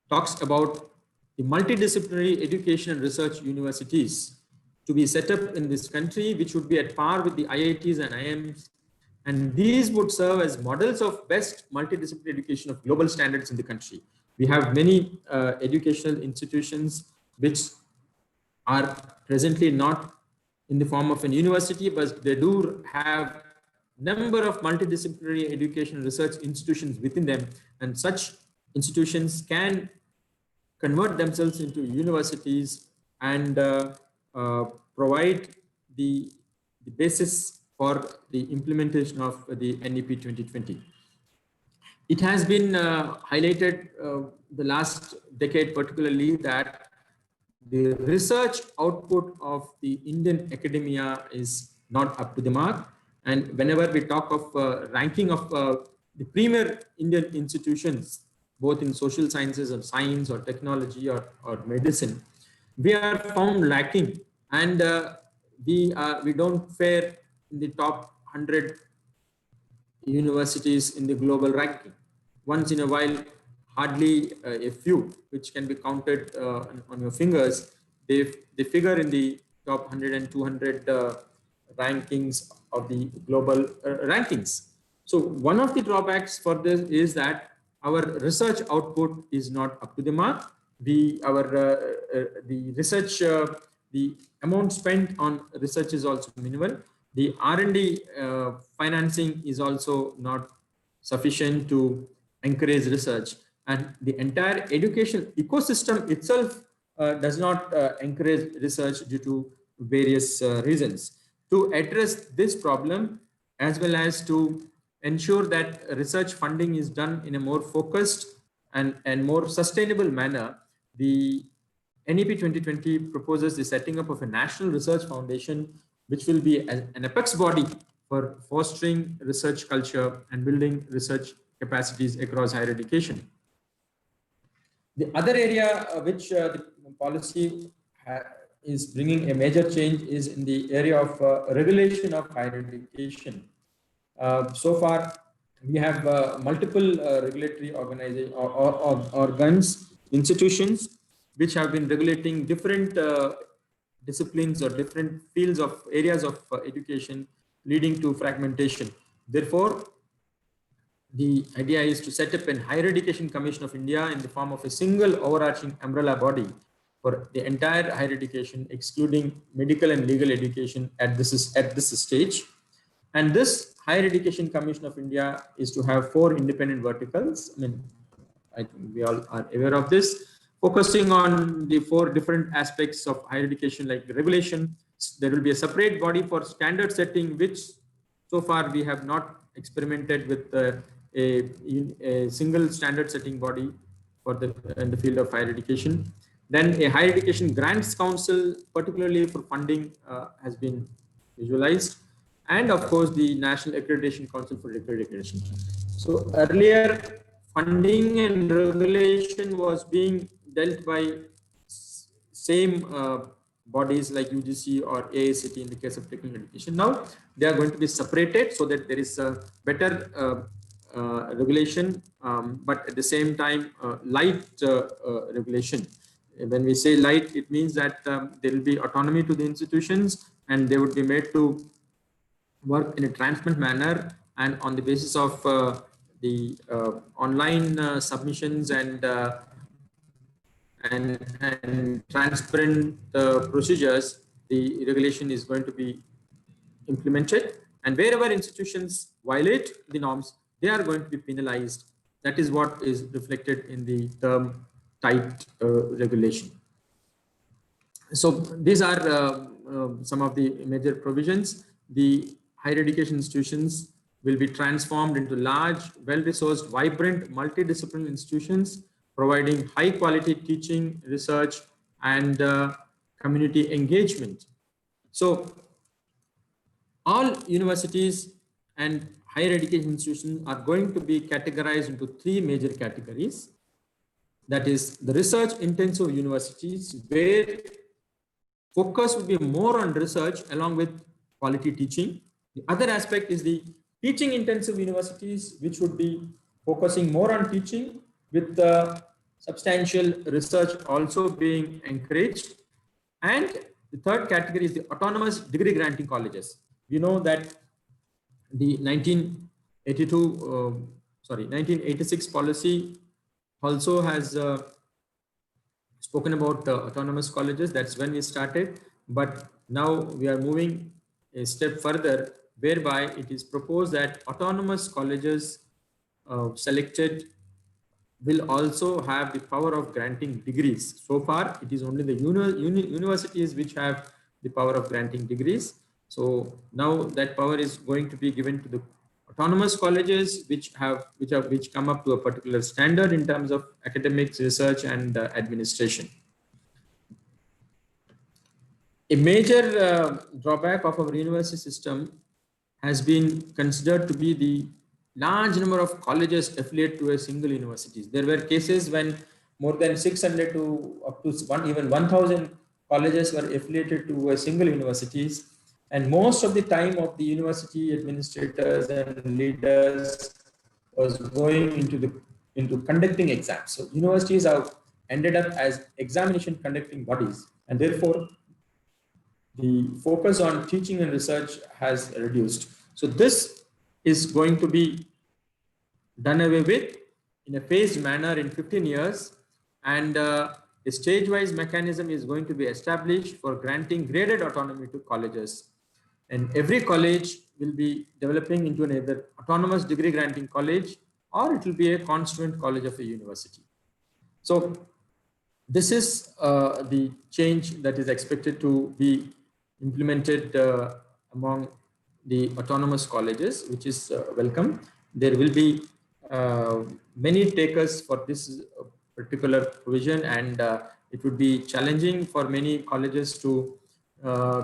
talks about the multidisciplinary education and research universities to be set up in this country, which would be at par with the IITs and IIMs. And these would serve as models of best multidisciplinary education of global standards in the country. We have many educational institutions which are presently not in the form of an university, but they do have number of multidisciplinary education research institutions within them, and such institutions can convert themselves into universities and provide the basis for the implementation of the NEP 2020. It has been highlighted the last decade particularly that the research output of the Indian academia is not up to the mark. And whenever we talk of ranking of the premier Indian institutions, both in social sciences or science or technology or medicine, we are found lacking, and we don't fare in the top 100 universities in the global ranking. Once in a while, hardly a few, which can be counted on your fingers, they figure in the top 100 and 200 rankings of the global rankings. So one of the drawbacks for this is that our research output is not up to the mark. The research, the amount spent on research is also minimal. The R&D financing is also not sufficient to encourage research, and the entire education ecosystem itself does not encourage research due to various reasons. To address this problem, as well as to ensure that research funding is done in a more focused and more sustainable manner, the NEP 2020 proposes the setting up of a national research foundation, which will be an apex body for fostering research culture and building research capacities across higher education. The other area which the policy is bringing a major change is in the area of regulation of higher education. So far, we have multiple regulatory organizations or organs, institutions, which have been regulating different disciplines or different fields of areas of education, leading to fragmentation. Therefore, the idea is to set up a Higher Education Commission of India in the form of a single overarching umbrella body for the entire higher education, excluding medical and legal education at this stage. And this Higher Education Commission of India is to have 4 independent verticals. I mean, I think we all are aware of this, focusing on the 4 different aspects of higher education, like regulation. There will be a separate body for standard setting, which so far we have not experimented with a single standard setting body for in the field of higher education. Then a higher education grants council, particularly for funding, has been visualized. And of course, the National Accreditation Council for Accreditation. So earlier, funding and regulation was being dealt by same bodies like UGC or AICTE in the case of technical education. Now they are going to be separated so that there is a better regulation, but at the same time light regulation. When we say light, it means that there will be autonomy to the institutions, and they would be made to work in a transparent manner and on the basis of the online submissions and transparent procedures. The regulation is going to be implemented, and wherever institutions violate the norms, they are going to be penalized. That is what is reflected in the term tight regulation. So these are some of the major provisions. The higher education institutions will be transformed into large, well-resourced, vibrant, multidisciplinary institutions, providing high quality teaching, research, and community engagement. So all universities and higher education institutions are going to be categorized into 3 major categories. That is the research intensive universities, where focus will be more on research along with quality teaching. The other aspect is the teaching intensive universities, which would be focusing more on teaching with substantial research also being encouraged. And the third category is the autonomous degree granting colleges. We know that the 1986 policy also has spoken about autonomous colleges. That's when we started, but now we are moving a step further, whereby it is proposed that autonomous colleges selected will also have the power of granting degrees. So far, it is only the universities which have the power of granting degrees. So now that power is going to be given to the autonomous colleges, which come up to a particular standard in terms of academics, research, and administration. A major drawback of our university system has been considered to be the large number of colleges affiliated to a single university. There were cases when more than 600 to up to even 1,000 colleges were affiliated to a single universities, and most of the time of the university administrators and leaders was going into conducting exams. So universities have ended up as examination conducting bodies, and therefore the focus on teaching and research has reduced. So this is going to be done away with in a phased manner in 15 years, and a stage-wise mechanism is going to be established for granting graded autonomy to colleges. And every college will be developing into an either autonomous degree granting college, or it will be a constituent college of a university. So this is the change that is expected to be implemented among the autonomous colleges, which is welcome. There will be many takers for this particular provision, and it would be challenging for many colleges to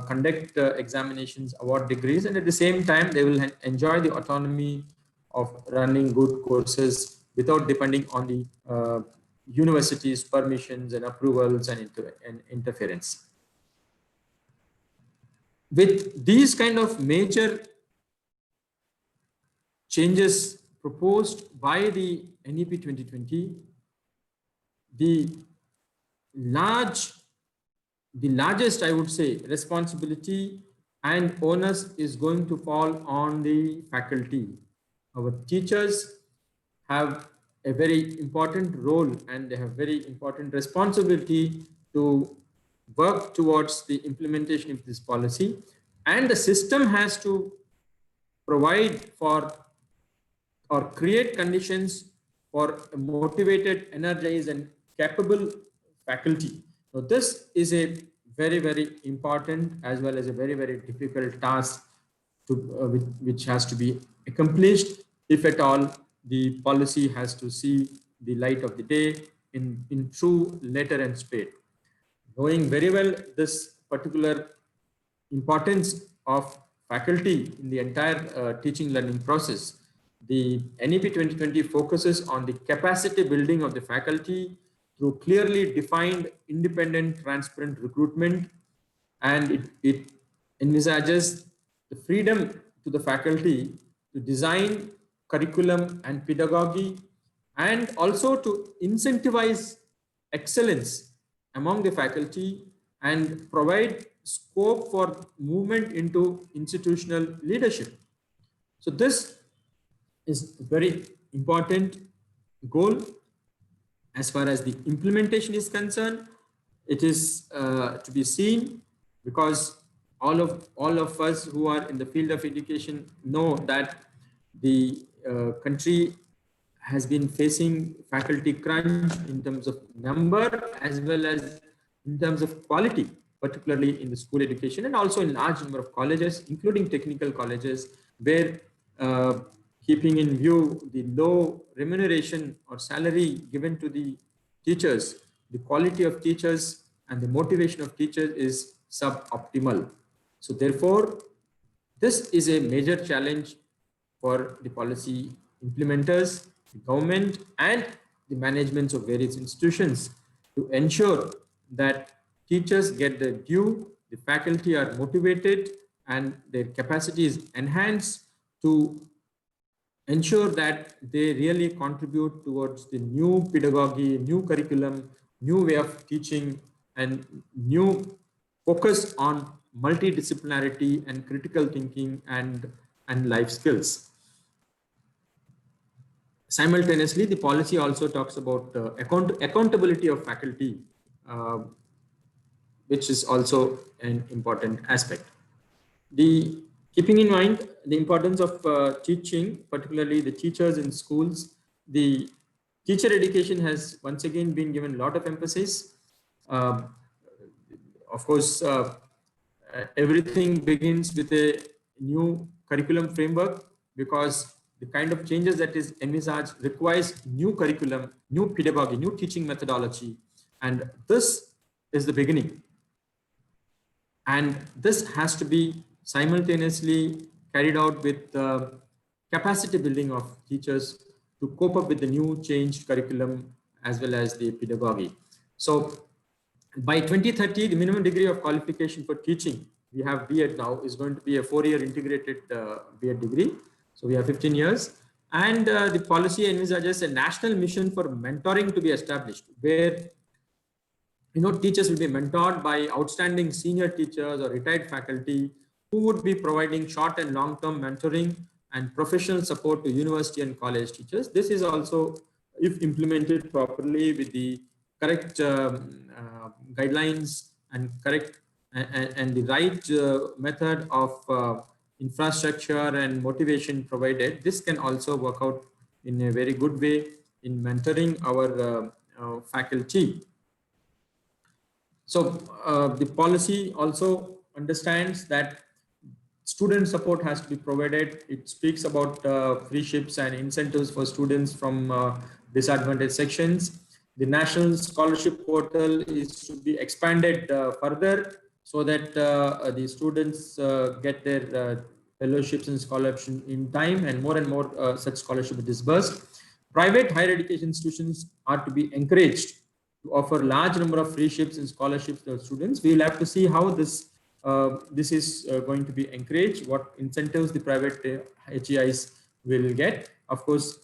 conduct examinations, award degrees, and at the same time they will enjoy the autonomy of running good courses without depending on the universities' permissions and approvals and interference. With these kind of major changes proposed by the NEP 2020, the largest, I would say, responsibility and onus is going to fall on the faculty. Our teachers have a very important role, and they have very important responsibility to work towards the implementation of this policy, and the system has to provide for or create conditions for a motivated, energized, and capable faculty. So this is a very, very important as well as a very, very difficult task to which has to be accomplished if at all the policy has to see the light of the day in true letter and spirit. Knowing very well this particular importance of faculty in the entire teaching learning process, the NEP 2020 focuses on the capacity building of the faculty through clearly defined, independent, transparent recruitment, and it envisages the freedom to the faculty to design curriculum and pedagogy, and also to incentivize excellence among the faculty and provide scope for movement into institutional leadership. So this is a very important goal. As far as the implementation is concerned, it is to be seen, because all of us who are in the field of education know that the country has been facing faculty crunch in terms of number as well as in terms of quality, particularly in the school education, and also in large number of colleges, including technical colleges, where keeping in view the low remuneration or salary given to the teachers, the quality of teachers and the motivation of teachers is suboptimal. So therefore, this is a major challenge for the policy implementers, the government, and the managements of various institutions to ensure that teachers get their due, the faculty are motivated, and their capacity is enhanced to ensure that they really contribute towards the new pedagogy, new curriculum, new way of teaching, and new focus on multidisciplinarity and critical thinking and life skills. Simultaneously, the policy also talks about accountability of faculty, which is also an important aspect. Keeping in mind the importance of teaching, particularly the teachers in schools, the teacher education has once again been given a lot of emphasis. Of course, everything begins with a new curriculum framework, because the kind of changes that is envisaged requires new curriculum, new pedagogy, new teaching methodology, and this is the beginning. And this has to be simultaneously carried out with capacity building of teachers to cope up with the new changed curriculum as well as the pedagogy. So by 2030, the minimum degree of qualification for teaching, we have B.Ed now, is going to be a 4-year integrated B.Ed degree. So we have 15 years. And the policy envisages a national mission for mentoring to be established, where teachers will be mentored by outstanding senior teachers or retired faculty who would be providing short and long-term mentoring and professional support to university and college teachers. This is also, if implemented properly with the correct guidelines and correct and the right method of infrastructure and motivation provided, this can also work out in a very good way in mentoring our faculty. So the policy also understands that student support has to be provided. It speaks about free ships and incentives for students from disadvantaged sections. The National Scholarship Portal is to be expanded further so that the students get their fellowships and scholarships in time, and more such scholarship is disbursed. Private higher education institutions are to be encouraged to offer large number of free ships and scholarships to students. We will have to see how this is going to be encouraged, what incentives the private HEIs will get. Of course,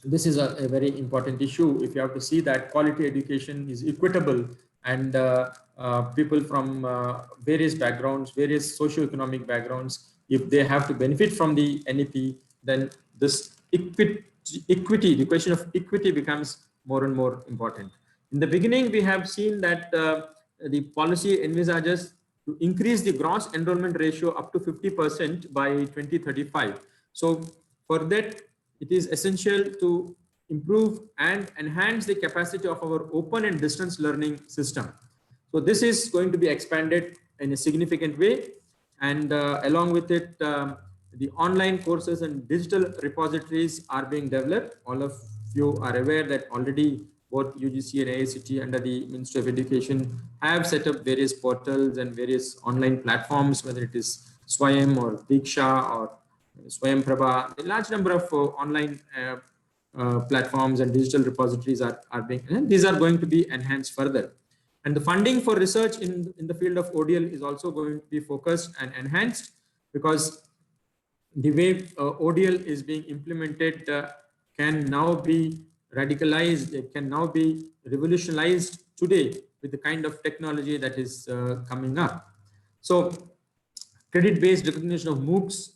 this is a very important issue. If you have to see that quality education is equitable, and people from various backgrounds, various socio-economic backgrounds, if they have to benefit from the NEP, then this equity, the question of equity becomes more and more important. In the beginning, we have seen that the policy envisages to increase the gross enrollment ratio up to 50% by 2035. So for that, it is essential to improve and enhance the capacity of our open and distance learning system. So this is going to be expanded in a significant way, and along with it, the online courses and digital repositories are being developed. All of you are aware that already both UGC and AICTE under the Ministry of Education have set up various portals and various online platforms, whether it is Swayam or Diksha or Swayam Prabha. A large number of online platforms and digital repositories are being, and these are going to be enhanced further. And the funding for research in the field of ODL is also going to be focused and enhanced, because the way ODL is being implemented can now be radicalized, it can now be revolutionized today with the kind of technology that is coming up. So credit-based recognition of MOOCs,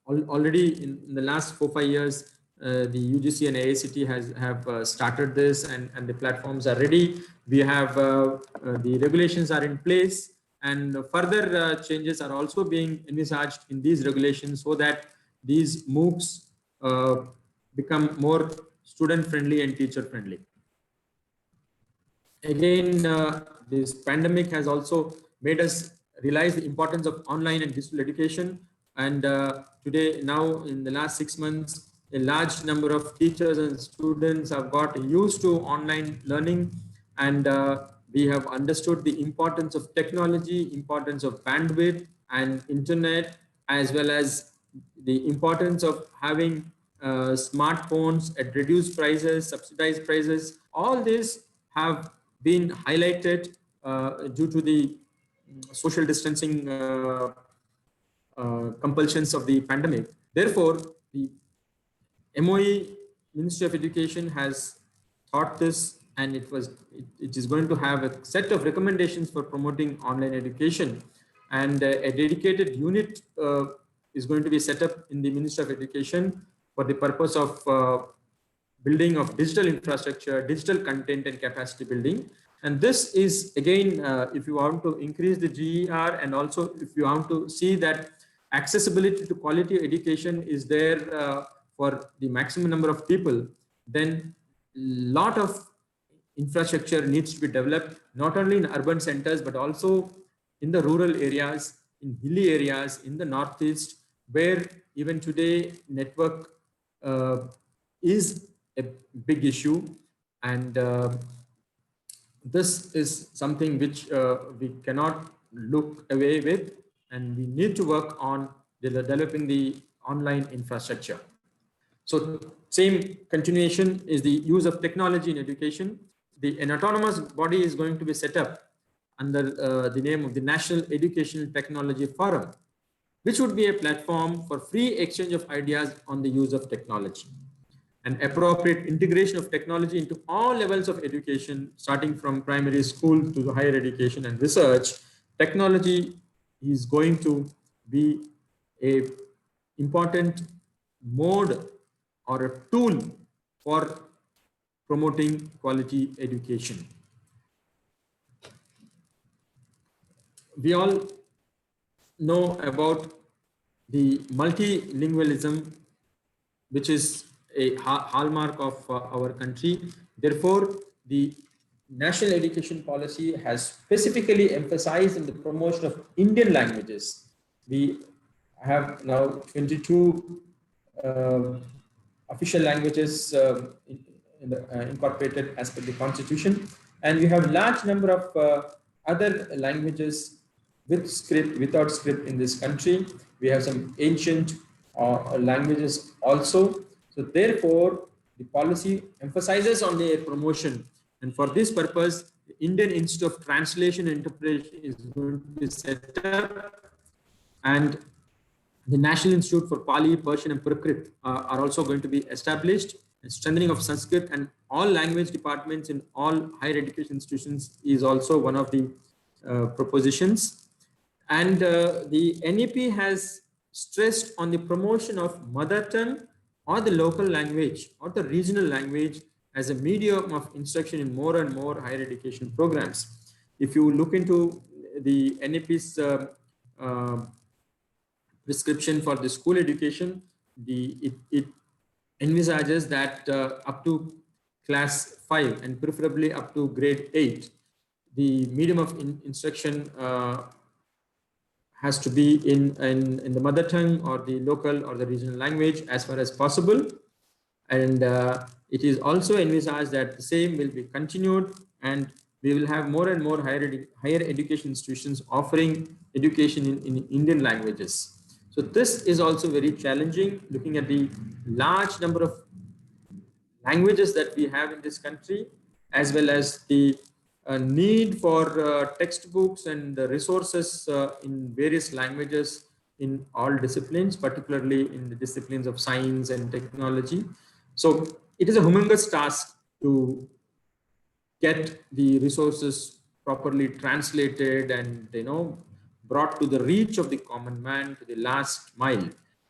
already in the last 4-5 years, the UGC and AICTE have started this, and the platforms are ready. We have the regulations are in place, and further changes are also being envisaged in these regulations so that these MOOCs become more student friendly and teacher friendly. Again, this pandemic has also made us realize the importance of online and digital education. And today, now in the last 6 months, a large number of teachers and students have got used to online learning, and we have understood the importance of technology, importance of bandwidth and internet, as well as the importance of having smartphones at reduced prices, subsidized prices. All these have been highlighted due to the social distancing compulsions of the pandemic. Therefore, the MOE, Ministry of Education, has thought this, and it is going to have a set of recommendations for promoting online education, and a dedicated unit is going to be set up in the Ministry of Education for the purpose of building of digital infrastructure, digital content and capacity building. And this is again, if you want to increase the GER, and also if you want to see that accessibility to quality education is there for the maximum number of people, then a lot of infrastructure needs to be developed, not only in urban centers, but also in the rural areas, in hilly areas, in the Northeast, where even today network is a big issue. And this is something which we cannot look away with, and we need to work on developing the online infrastructure. So same continuation is the use of technology in education. An autonomous body is going to be set up under the name of the National Educational Technology Forum, which would be a platform for free exchange of ideas on the use of technology. and appropriate integration of technology into all levels of education, starting from primary school to higher education and research. Technology is going to be a important mode or a tool for promoting quality education. We all know about the multilingualism, which is a hallmark of our country. Therefore, the national education policy has specifically emphasized in the promotion of Indian languages. We have now 22 official languages incorporated as per the constitution, and we have large number of other languages with script, without script in this country. We have some ancient languages also. So therefore, the policy emphasizes on their promotion, and for this purpose, the Indian Institute of Translation and Interpretation is going to be set up, and the National Institute for Pali, Persian and Prakrit are also going to be established. And strengthening of Sanskrit and all language departments in all higher education institutions is also one of the propositions. And the NEP has stressed on the promotion of mother tongue or the local language or the regional language as a medium of instruction in more and more higher education programs. If you look into the NEP's prescription for the school education, it envisages that up to class 5 and preferably up to grade 8, the medium of instruction has to be in the mother tongue or the local or the regional language as far as possible. And it is also envisaged that the same will be continued, and we will have more and more higher education institutions offering education in Indian languages. So this is also very challenging, looking at the large number of languages that we have in this country, as well as the need for textbooks and resources in various languages in all disciplines, particularly in the disciplines of science and technology. So it is a humongous task to get the resources properly translated and, you know, brought to the reach of the common man, to the last mile.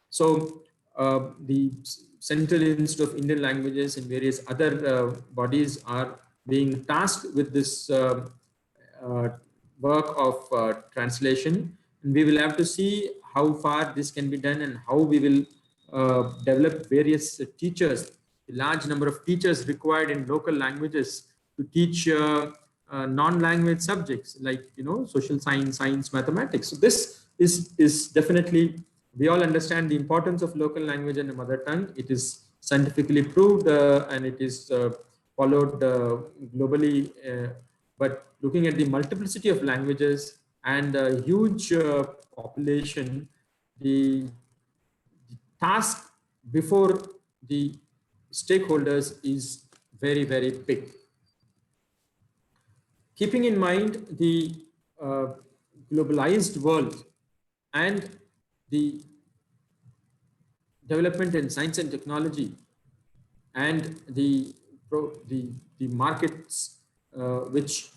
So the Central Institute of Indian Languages and various other bodies are being tasked with this work of translation. And we will have to see how far this can be done and how we will develop various teachers, the large number of teachers required in local languages to teach non-language subjects like, you know, social science, mathematics. So this is definitely, we all understand the importance of local language and the mother tongue. It is scientifically proved and it is followed globally. But looking at the multiplicity of languages and a huge population, the task before the stakeholders is very, very big. Keeping in mind the globalized world and the development in science and technology and the markets which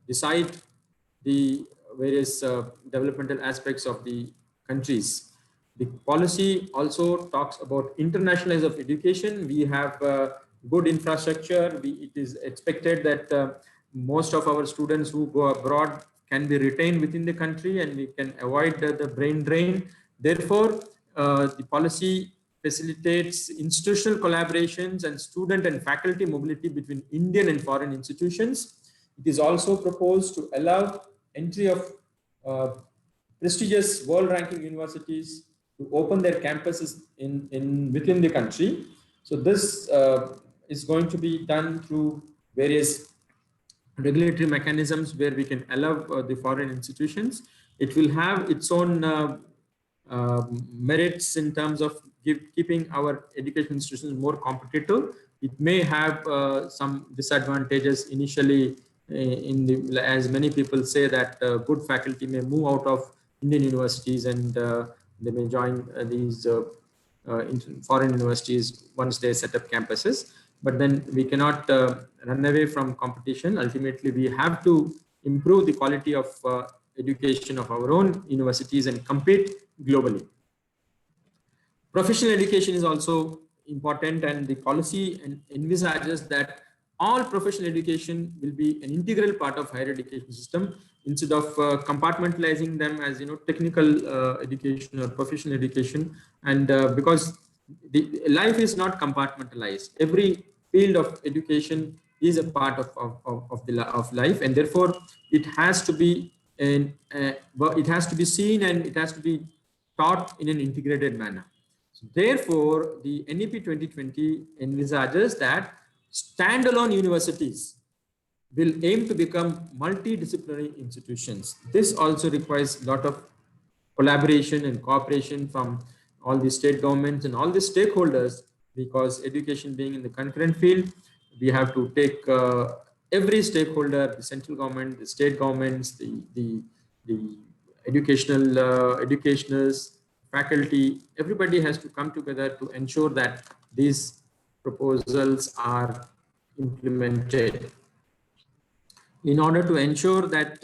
decide the various developmental aspects of the countries. The policy also talks about internationalization of education. We have good infrastructure. It is expected that most of our students who go abroad can be retained within the country, and we can avoid the brain drain. Therefore, the policy facilitates institutional collaborations and student and faculty mobility between Indian and foreign institutions. It is also proposed to allow entry of prestigious world-ranking universities to open their campuses within the country. So this is going to be done through various regulatory mechanisms where we can allow the foreign institutions. It will have its own merits in terms of keeping our education institutions more competitive. It may have some disadvantages initially as many people say that good faculty may move out of Indian universities and they may join these foreign universities once they set up campuses. But then we cannot run away from competition. Ultimately, we have to improve the quality of education of our own universities and compete globally. Professional education is also important, and the policy envisages that all professional education will be an integral part of higher education system instead of compartmentalizing them as technical education or professional education. And because the life is not compartmentalized, every field of education is a part of life, and therefore it has to be it has to be seen and it has to be taught in an integrated manner. So therefore, the NEP 2020 envisages that standalone universities will aim to become multidisciplinary institutions. This also requires a lot of collaboration and cooperation from all the state governments and all the stakeholders, because education being in the concurrent field, we have to take every stakeholder, the central government, the state governments, the educationers, faculty, everybody has to come together to ensure that these proposals are implemented. In order to ensure that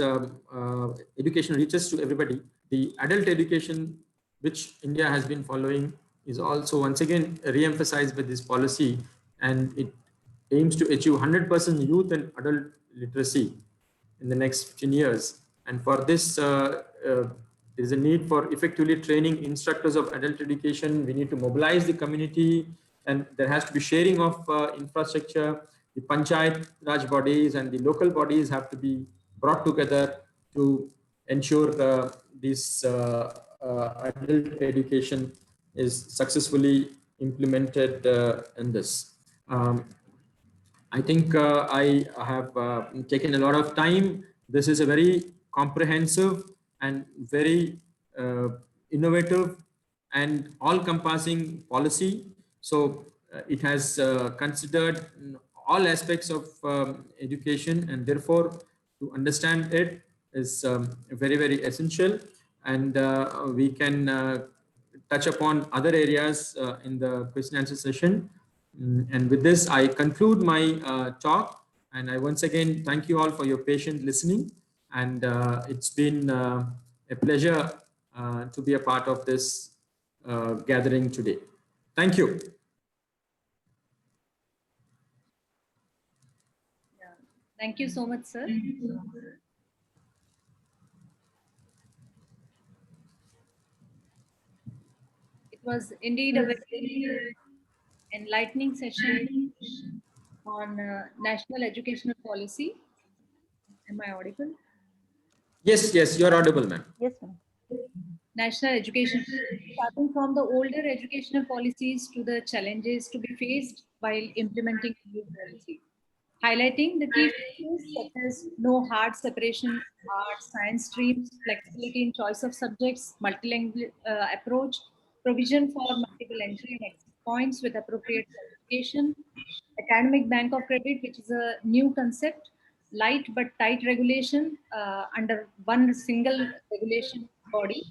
education reaches to everybody, the adult education which India has been following is also once again re-emphasized by this policy, and it aims to achieve 100% youth and adult literacy in the next 15 years. And for this, there is a need for effectively training instructors of adult education. We need to mobilize the community, and there has to be sharing of infrastructure. The Panchayat Raj bodies and the local bodies have to be brought together to ensure this adult education is successfully implemented in this. I think I have taken a lot of time. This is a very comprehensive and very innovative and all-encompassing policy. So it has considered all aspects of education, and therefore to understand it is very, very essential. And we can touch upon other areas in the question answer session. And with this, I conclude my talk. And I once again thank you all for your patient listening. And it's been a pleasure to be a part of this gathering today. Thank you. Yeah. Thank you so much, sir. It was indeed a very enlightening session on national educational policy. Am I audible? Yes, yes, you're audible, ma'am. Yes, ma'am. National education, starting from the older educational policies to the challenges to be faced while implementing new policy, highlighting the key features such as no hard separation, art, science streams, flexibility in choice of subjects, multilingual approach, provision for multiple entry and exit points with appropriate certification, academic bank of credit, which is a new concept, light but tight regulation under one single regulation body,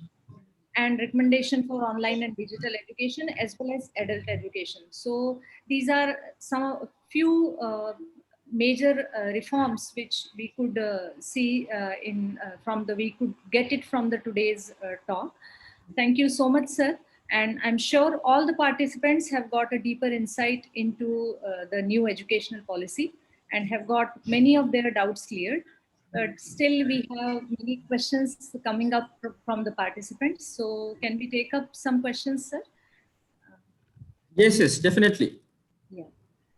and recommendation for online and digital education as well as adult education. So these are some few major reforms which we could see we could get it from the today's talk. Thank you so much, sir. And I'm sure all the participants have got a deeper insight into the new educational policy and have got many of their doubts cleared. But still, we have many questions coming up from the participants. So can we take up some questions, sir? Yes, yes, definitely. Yeah.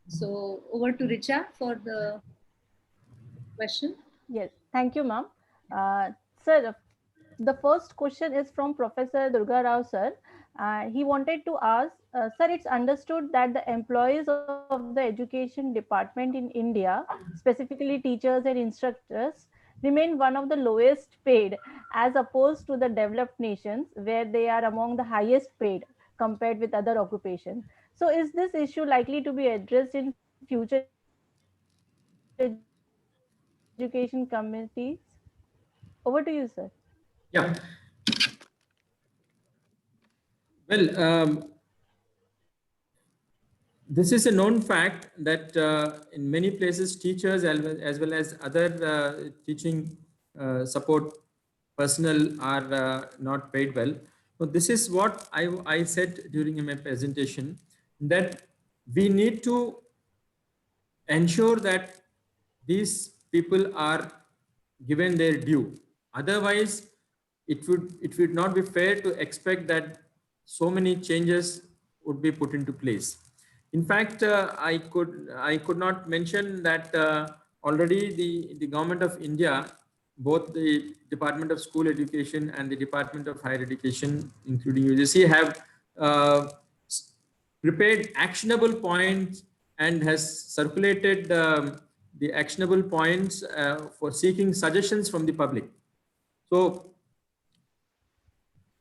So over to Richa for the question. Yes, thank you, ma'am. Sir, the first question is from Professor Durga Rao, sir. He wanted to ask, sir, it's understood that the employees of the education department in India, specifically teachers and instructors, remain one of the lowest paid as opposed to the developed nations where they are among the highest paid compared with other occupations. So is this issue likely to be addressed in future education committees? Over to you, sir. Yeah. Well, this is a known fact that in many places teachers as well as other teaching support personnel are not paid well. So this is what I said during my presentation, that we need to ensure that these people are given their due. Otherwise, it would not be fair to expect that so many changes would be put into place. In fact, I could not mention that already the government of India, both the Department of School Education and the Department of Higher Education, including UGC, have prepared actionable points and has circulated the actionable points for seeking suggestions from the public. So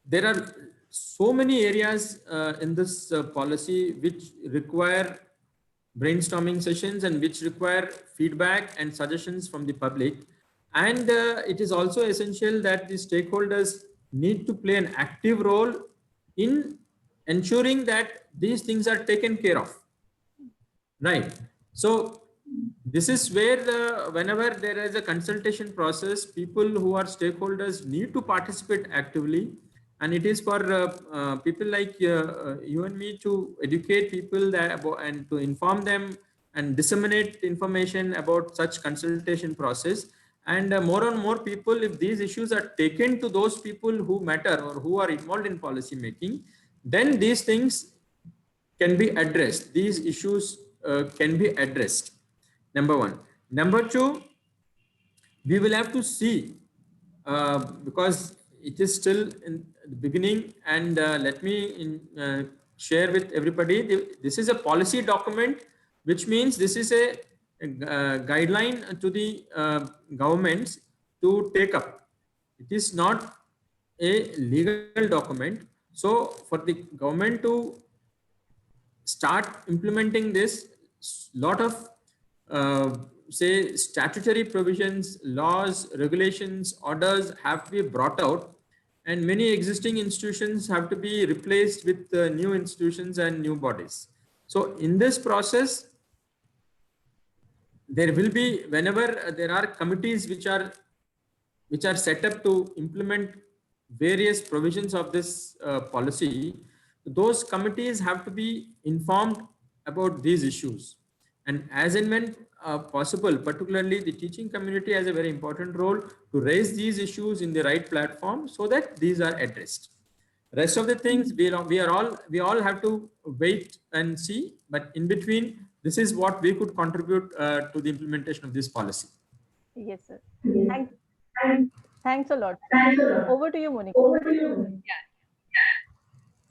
there are so many areas in this policy which require brainstorming sessions and which require feedback and suggestions from the public. And it is also essential that the stakeholders need to play an active role in ensuring that these things are taken care of. Right. So this is where whenever there is a consultation process, people who are stakeholders need to participate actively. And it is for people like you and me to educate people that and to inform them and disseminate information about such consultation process. And more and more people, if these issues are taken to those people who matter or who are involved in policy making, then these things can be addressed. These issues can be addressed. Number one. Number two, we will have to see because it is still in the beginning, and let me share with everybody. This is a policy document, which means this is a guideline to the governments to take up. It is not a legal document. So for the government to start implementing this, lot of say statutory provisions, laws, regulations, orders have to be brought out, and many existing institutions have to be replaced with new institutions and new bodies. So in this process, there will be, whenever there are committees which are set up to implement various provisions of this policy, those committees have to be informed about these issues. And as and when possible, particularly the teaching community has a very important role to raise these issues in the right platform so that these are addressed. Rest of the things we all have to wait and see, but in between, this is what we could contribute to the implementation of this policy. Yes, sir. Thanks a lot. Over to you, Monica.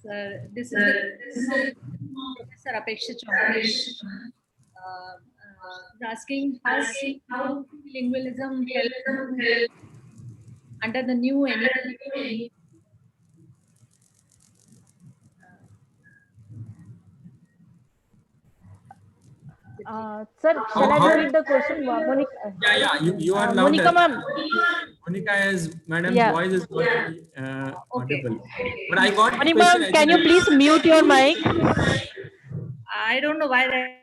Sir, this is Professor Apeksha Chowdhury asking how lingualism help under the new NEP. Sir, shall I repeat the question, Monica? Yeah, you are Monica, ma'am. Monica is, madam's voice is not audible. But I got Monica, ma'am, can you please mute your mic? I don't know why that.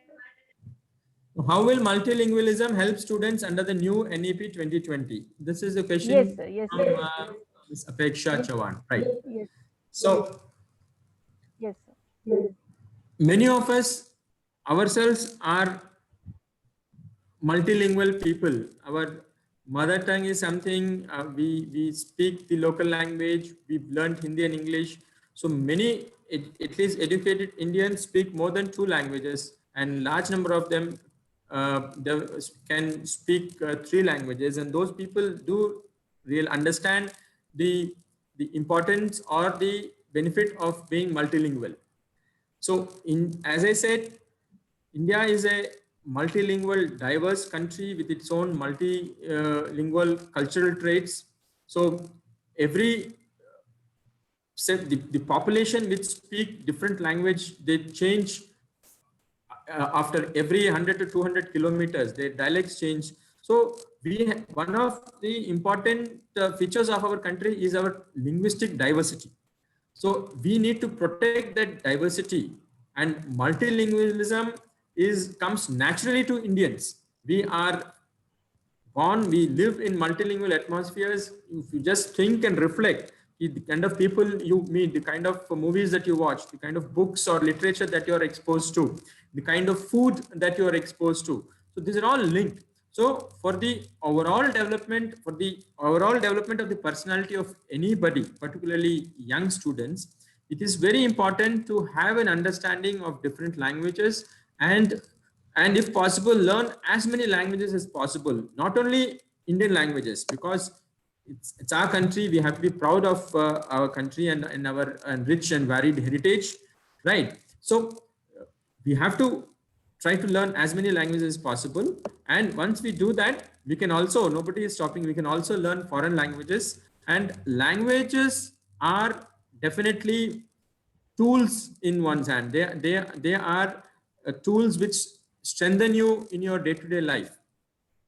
How will multilingualism help students under the new NEP 2020? This is a question. Yes, sir. Yes, sir. From Ms. Apeksha Chauhan, right? Yes. So, yes, sir. Many of us ourselves are multilingual people. Our mother tongue is something we speak the local language. We've learned Hindi and English. So many, at least educated Indians, speak more than 2 languages, and large number of them can speak 3 languages. And those people do really understand the importance or the benefit of being multilingual. So, as I said, India is a multilingual, diverse country with its own multilingual cultural traits. So, the population which speak different language, they change after every 100 to 200 kilometers, their dialects change. So, one of the important features of our country is our linguistic diversity. So we need to protect that diversity and multilingualism comes naturally to Indians. We are born, we live in multilingual atmospheres. If you just think and reflect, the kind of people you meet, the kind of movies that you watch, the kind of books or literature that you are exposed to, the kind of food that you are exposed to. So these are all linked. So for the overall development, of the personality of anybody, particularly young students, it is very important to have an understanding of different languages, and if possible learn as many languages as possible, not only Indian languages, because it's our country. We have to be proud of our country and our rich and varied heritage, right? So we have to try to learn as many languages as possible, and once we do that, we can also, nobody is stopping, we can also learn foreign languages. And languages are definitely tools in one's hand. They are tools which strengthen you in your day-to-day life.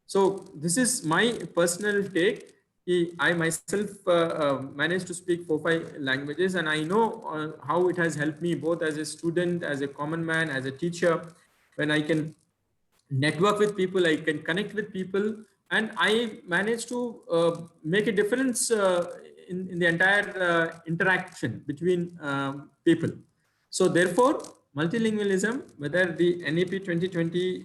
So this is my personal take. I myself managed to speak 4-5 languages, and I know how it has helped me both as a student, as a common man, as a teacher. When I can network with people, I can connect with people, and I managed to make a difference in the entire interaction between people. So therefore, multilingualism, whether the NEP 2020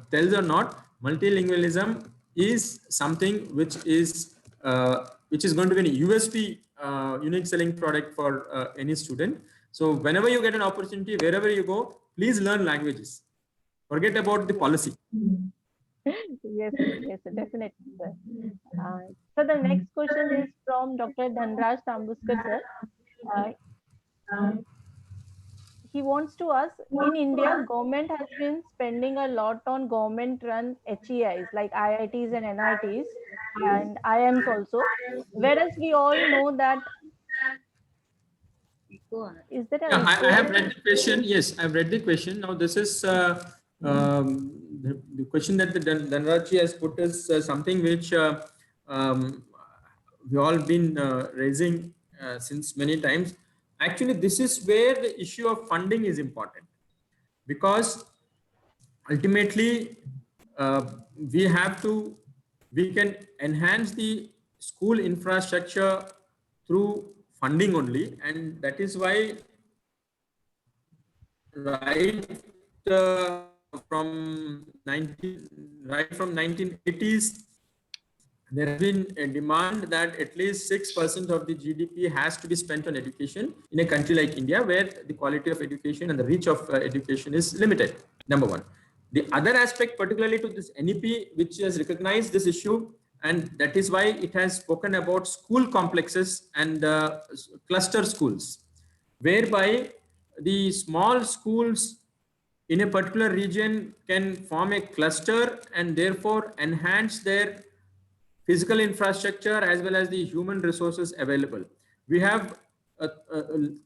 tells or not, multilingualism is something which is going to be a USP, unique selling product for any student. So whenever you get an opportunity, wherever you go, please learn languages. Forget about the policy. Yes, definitely, sir. So the next question is from Dr. Dhanraj Tambuskar, sir. He wants to ask, in India, government has been spending a lot on government-run HEIs like IITs and NITs and IIMs also, whereas we all know that. Is that yeah, I have read the question. Yes, I've read the question. Now this is the question that the Dhanraj has put is something which we all been raising since many times. Actually, this is where the issue of funding is important, because ultimately we can enhance the school infrastructure through funding only, and that is why right from 1980s there has been a demand that at least 6% of the GDP has to be spent on education in a country like India, where the quality of education and the reach of education is limited. Number one. The other aspect, particularly to this NEP, which has recognized this issue, and that is why it has spoken about school complexes and cluster schools, whereby the small schools in a particular region can form a cluster and therefore enhance their physical infrastructure as well as the human resources available. We have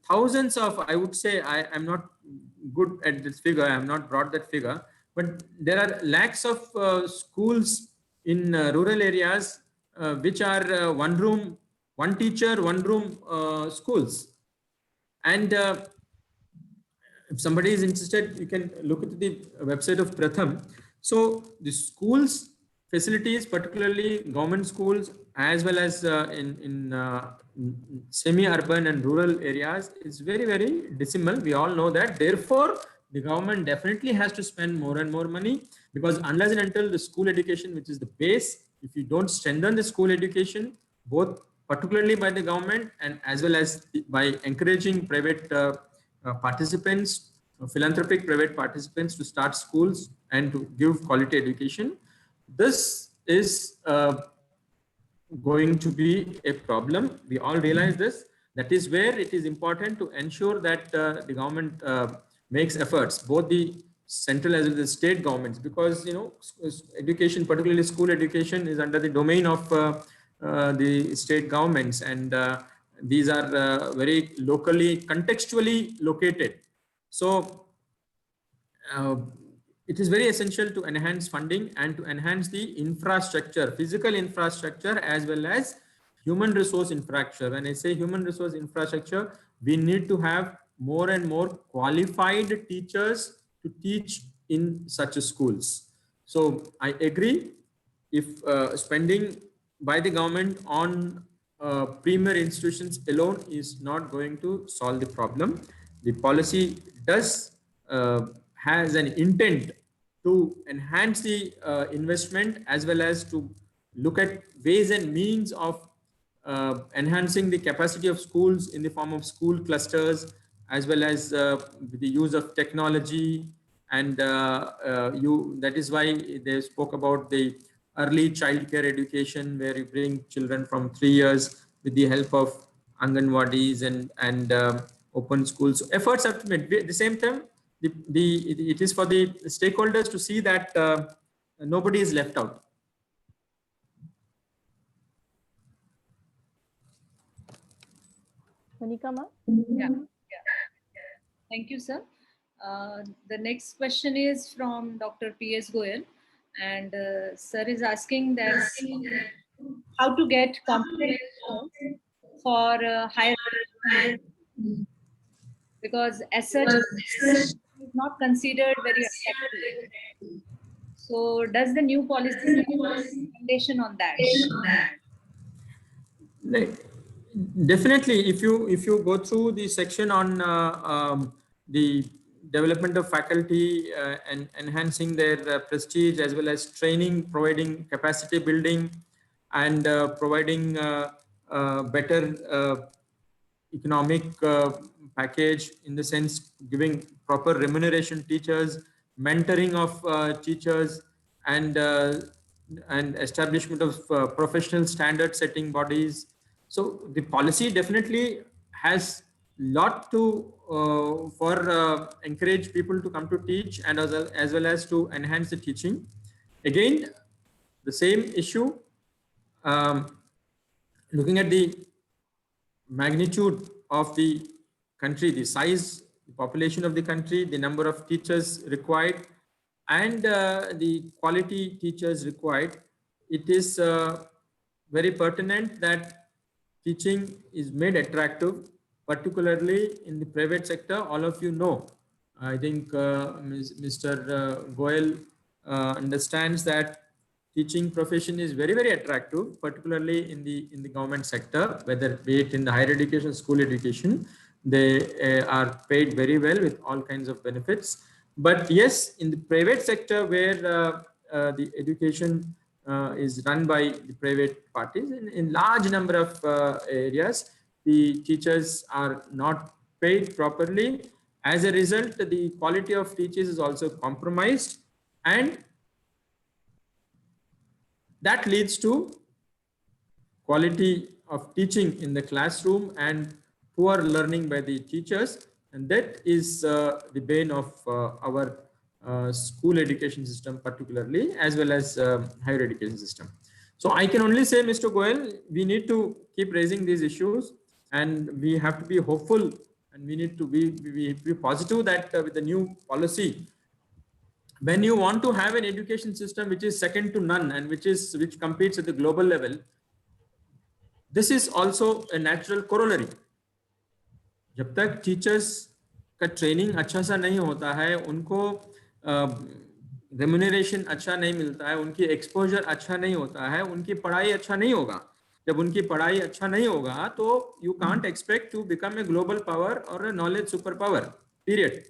thousands of, I would say, I'm not good at this figure, I have not brought that figure, but there are lakhs of schools in rural areas which are one room, one teacher, one room schools. And if somebody is interested, you can look at the website of Pratham. So the schools facilities, particularly government schools, as well as in semi-urban and rural areas, is very, very decimal. We all know that. Therefore, the government definitely has to spend more and more money, because unless and until the school education, which is the base, if you don't strengthen the school education, both particularly by the government and as well as by encouraging private participants, philanthropic private participants to start schools and to give quality education, this is going to be a problem. We all realize this. That is where it is important to ensure that the government makes efforts, both the central as well as the state governments, because education, particularly school education, is under the domain of the state governments, and these are very locally, contextually located. So it is very essential to enhance funding and to enhance the infrastructure, physical infrastructure, as well as human resource infrastructure. When I say human resource infrastructure, we need to have more and more qualified teachers to teach in such schools. So I agree, if spending by the government on premier institutions alone is not going to solve the problem. The policy does has an intent to enhance the investment, as well as to look at ways and means of enhancing the capacity of schools in the form of school clusters, as well as with the use of technology. And that is why they spoke about the early child care education, where you bring children from 3 years with the help of Anganwadis and open schools. So efforts have to be made. At the same time, it is for the stakeholders to see that nobody is left out. Monica ma'am? Yeah. Thank you, sir. The next question is from Dr. P.S. Goyal, and sir is asking that how to get competent for higher education, because as such is not considered very attractive. So does the new policy have a recommendation on that? Definitely, if you go through the section on the development of faculty and enhancing their prestige, as well as training, providing capacity building, and providing better economic package, in the sense giving proper remuneration teachers, mentoring of teachers, and establishment of professional standard setting bodies. So the policy definitely has lot to for encourage people to come to teach, and as well as to enhance the teaching. Again, the same issue, looking at the magnitude of the country, the size, the population of the country, the number of teachers required, and the quality teachers required, it is very pertinent that teaching is made attractive, particularly in the private sector. All of you know, I think Mr. Goyal understands that teaching profession is very, very attractive, particularly in the government sector, whether be it in the higher education, school education. They are paid very well with all kinds of benefits. But yes, in the private sector, where the education is run by the private parties, in large number of areas, the teachers are not paid properly. As a result, the quality of teachers is also compromised, and that leads to quality of teaching in the classroom and poor learning by the teachers. And that is the bane of our school education system, particularly, as well as higher education system. So I can only say, Mr. Goyal, we need to keep raising these issues, and we have to be hopeful, and we need to be positive that with the new policy, when you want to have an education system which is second to none, and which competes at the global level, this is also a natural corollary. जब तक teachers का training अच्छा सा नहीं होता है, उनको remuneration अच्छा नहीं मिलता है, उनकी एक्सपोजर अच्छा नहीं होता है, उनकी पढ़ाई अच्छा नहीं होगा. जब उनकी पढ़ाई अच्छा नहीं होगा, तो you can't expect to become a global power और a knowledge super power, period.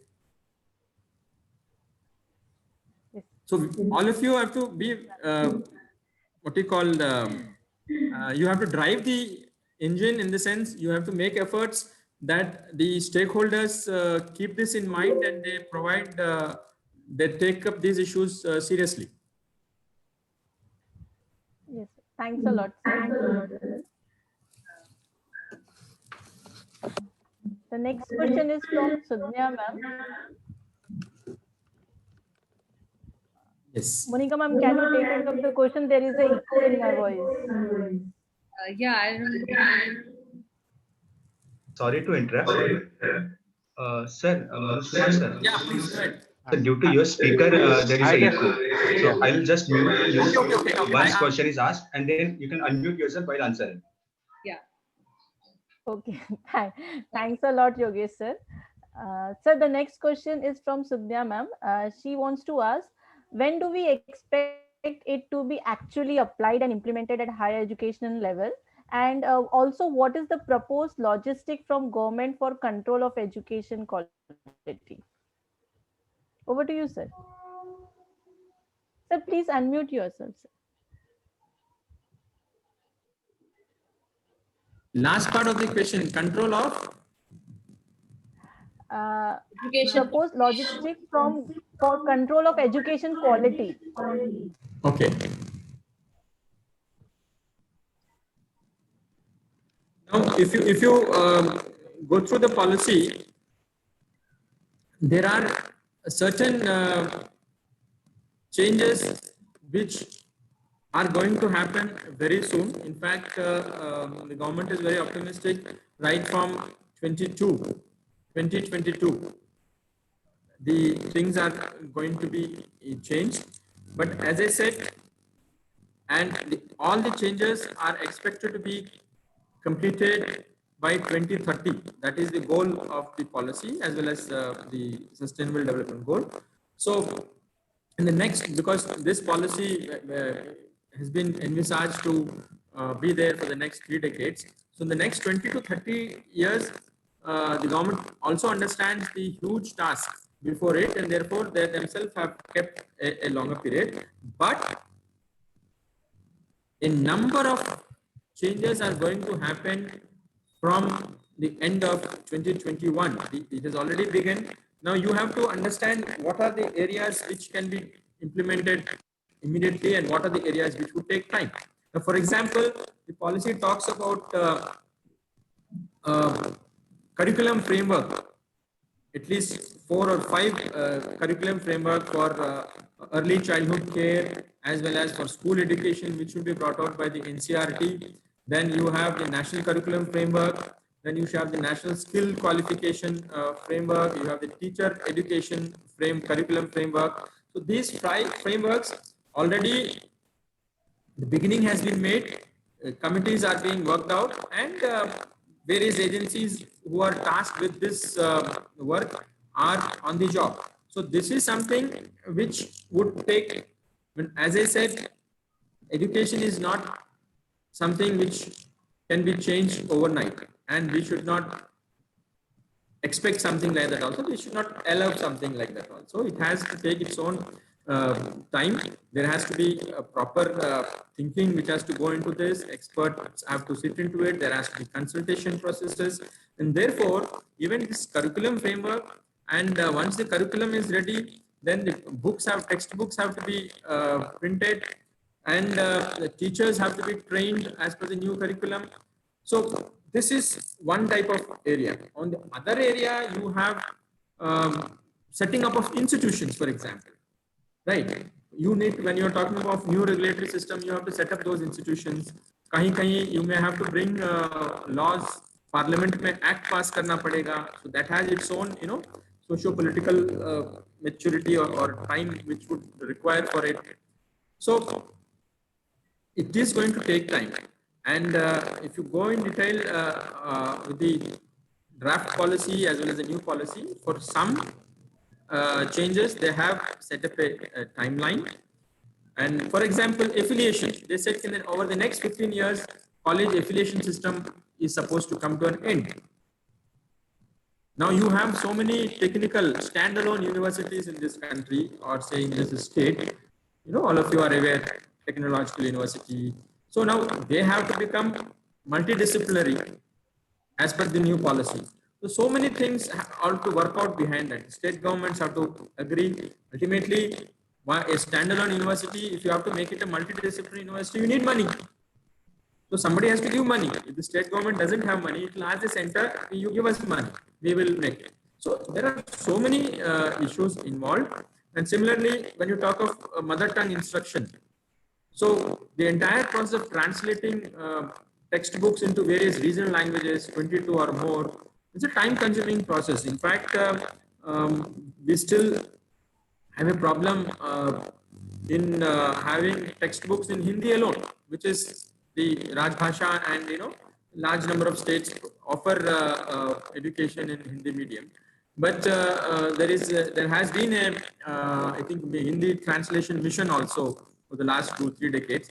So all of you have to be what you call you have to drive the engine, in the sense you have to make efforts that the stakeholders keep this in mind, and they provide they take up these issues seriously. Yes, thanks a lot, sir. The next question is from Sudhnya ma'am. Yes. Monica ma'am, can you take up the question? There is an echo in your voice. Yeah, I remember. Sorry to interrupt. Sir, sir. Yeah, please go ahead. So due to your speaker, there is an echo. So I'll just mute you once question is asked, and then you can unmute yourself while answering. Yeah. Okay, thanks a lot, Yogesh sir. Sir, the next question is from Sudhya ma'am. She wants to ask, when do we expect it to be actually applied and implemented at higher educational level? And also, what is the proposed logistic from government for control of education quality? Over to you, sir. Sir, please unmute yourself, sir. Last part of the question, control of Education. Proposed logistic from for control of education quality. okay. Now, if you go through the policy, there are certain changes which are going to happen very soon. In fact, the government is very optimistic right from 2022. The things are going to be changed. But as I said, and all the changes are expected to be completed by 2030. That is the goal of the policy as well as the sustainable development goal. So in the next, because this policy has been envisaged to be there for the next 3 decades. So in the next 20 to 30 years, the government also understands the huge task before it, and therefore they themselves have kept a longer period. But a number of changes are going to happen from the end of 2021. It has already begun. Now you have to understand what are the areas which can be implemented immediately and what are the areas which would take time. Now, for example, the policy talks about curriculum framework, at least 4 or 5 curriculum framework for early childhood care as well as for school education, which should be brought out by the NCERT. Then you have the national curriculum framework. Then you have the national skill qualification framework. You have the teacher education curriculum framework. So these 5 frameworks already, the beginning has been made. Committees are being worked out, and various agencies who are tasked with this work are on the job. So this is something which would take, as I said, education is not something which can be changed overnight, and we should not expect something like that also. We should not allow something like that also. It has to take its own time. There has to be a proper thinking which has to go into this. Experts have to sit into it. There has to be consultation processes, and therefore even this curriculum framework, and once the curriculum is ready, then the textbooks have to be printed, and the teachers have to be trained as per the new curriculum. So this is one type of area. On the other area, you have setting up of institutions, for example, right? You need, when you're talking about new regulatory system, you have to set up those institutions. Kahin you may have to bring laws. Parliament में act pass करना पड़ेगा. So that has its own, socio-political maturity or time which would require for it. So it is going to take time. And if you go in detail with the draft policy as well as the new policy, for some changes, they have set up a timeline. And for example, affiliation, they said over the next 15 years, college affiliation system is supposed to come to an end. Now you have so many technical standalone universities in this country, or say in this state, all of you are aware, technological university. So now they have to become multidisciplinary as per the new policy. So many things have to work out behind that. State governments have to agree. Ultimately, a standalone university, if you have to make it a multidisciplinary university, you need money. So somebody has to give money. If the state government doesn't have money, it will ask the center, you give us money, we will make it. So there are so many issues involved. And similarly, when you talk of mother tongue instruction, so the entire process of translating textbooks into various regional languages, 22 or more, it's a time-consuming process. In fact, we still have a problem in having textbooks in Hindi alone, which is the Rajbhasha, and large number of states offer education in Hindi medium. But there has been a I think the Hindi translation mission also for the last 2-3 decades.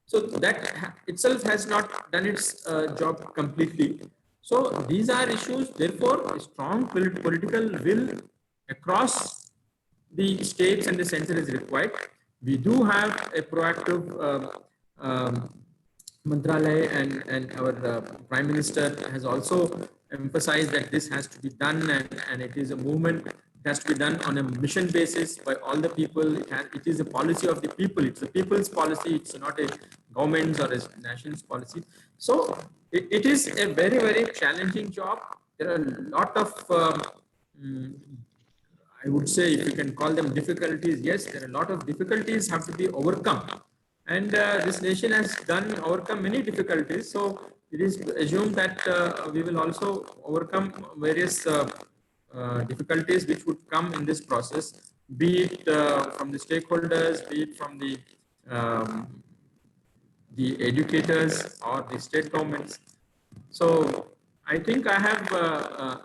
So that itself has not done its job completely. So these are issues. Therefore, a strong political will across the states and the center is required. We do have a proactive Mantralaya and our Prime Minister has also emphasized that this has to be done, and it is a movement. It has to be done on a mission basis by all the people. It is a policy of the people. It's the people's policy. It's not a government's or a nation's policy. So it is a very, very challenging job. There are a lot of I would say, if you can call them difficulties, yes, there are a lot of difficulties have to be overcome. And this nation has overcome many difficulties. So it is assumed that we will also overcome various difficulties which would come in this process, be it from the stakeholders, be it from the educators or the state governments. So I think I have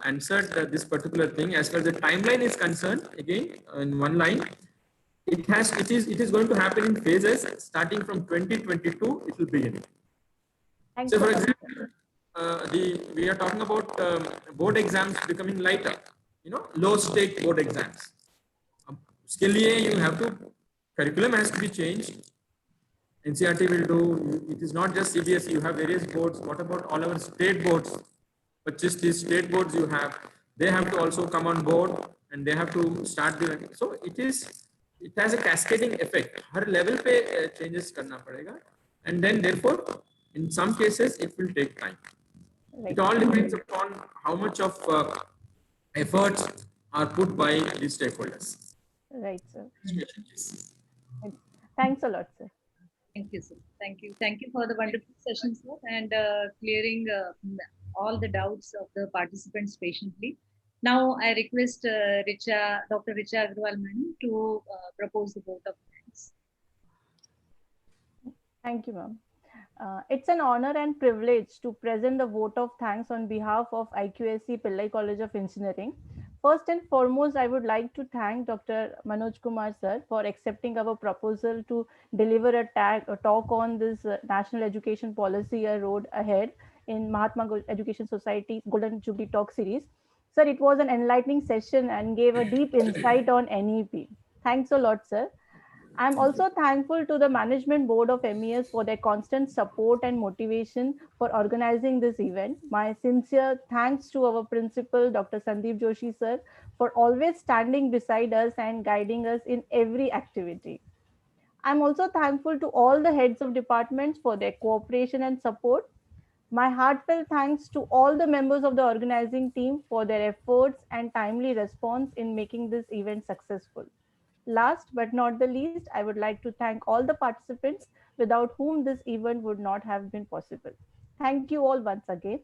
answered this particular thing. As far as the timeline is concerned, again, in one line, it is going to happen in phases. Starting from 2022, it will begin. Thanks So, so for much. example, we are talking about board exams becoming lighter. Low stake board exams. Curriculum has to be changed. NCERT will do. It is not just CBSE. You have various boards. What about all our state boards? But just these state boards you have, they have to also come on board and they have to start doing. So it has a cascading effect. Har level pe changes karna padega, and then therefore, in some cases, it will take time. Right. It all depends upon how much of efforts are put by the stakeholders. Right, sir. Thanks a lot, sir. Thank you, sir. Thank you. Thank you for the wonderful session, sir, and clearing all the doubts of the participants patiently. Now, I request Dr. Richa Agarwal ma'am to propose the vote of thanks. Thank you, ma'am. It's an honor and privilege to present the vote of thanks on behalf of IQAC Pillai College of Engineering. First and foremost, I would like to thank Dr. Manoj Kumar sir for accepting our proposal to deliver a talk on this National Education Policy A Road Ahead in Mahatma Education Society Golden Jubilee Talk Series. Sir, it was an enlightening session and gave a deep insight on NEP. Thanks a lot, sir. I'm also thankful to the management board of MES for their constant support and motivation for organizing this event. My sincere thanks to our principal, Dr. Sandeep Joshi sir, for always standing beside us and guiding us in every activity. I'm also thankful to all the heads of departments for their cooperation and support. My heartfelt thanks to all the members of the organizing team for their efforts and timely response in making this event successful. Last but not the least, I would like to thank all the participants without whom this event would not have been possible. Thank you all once again.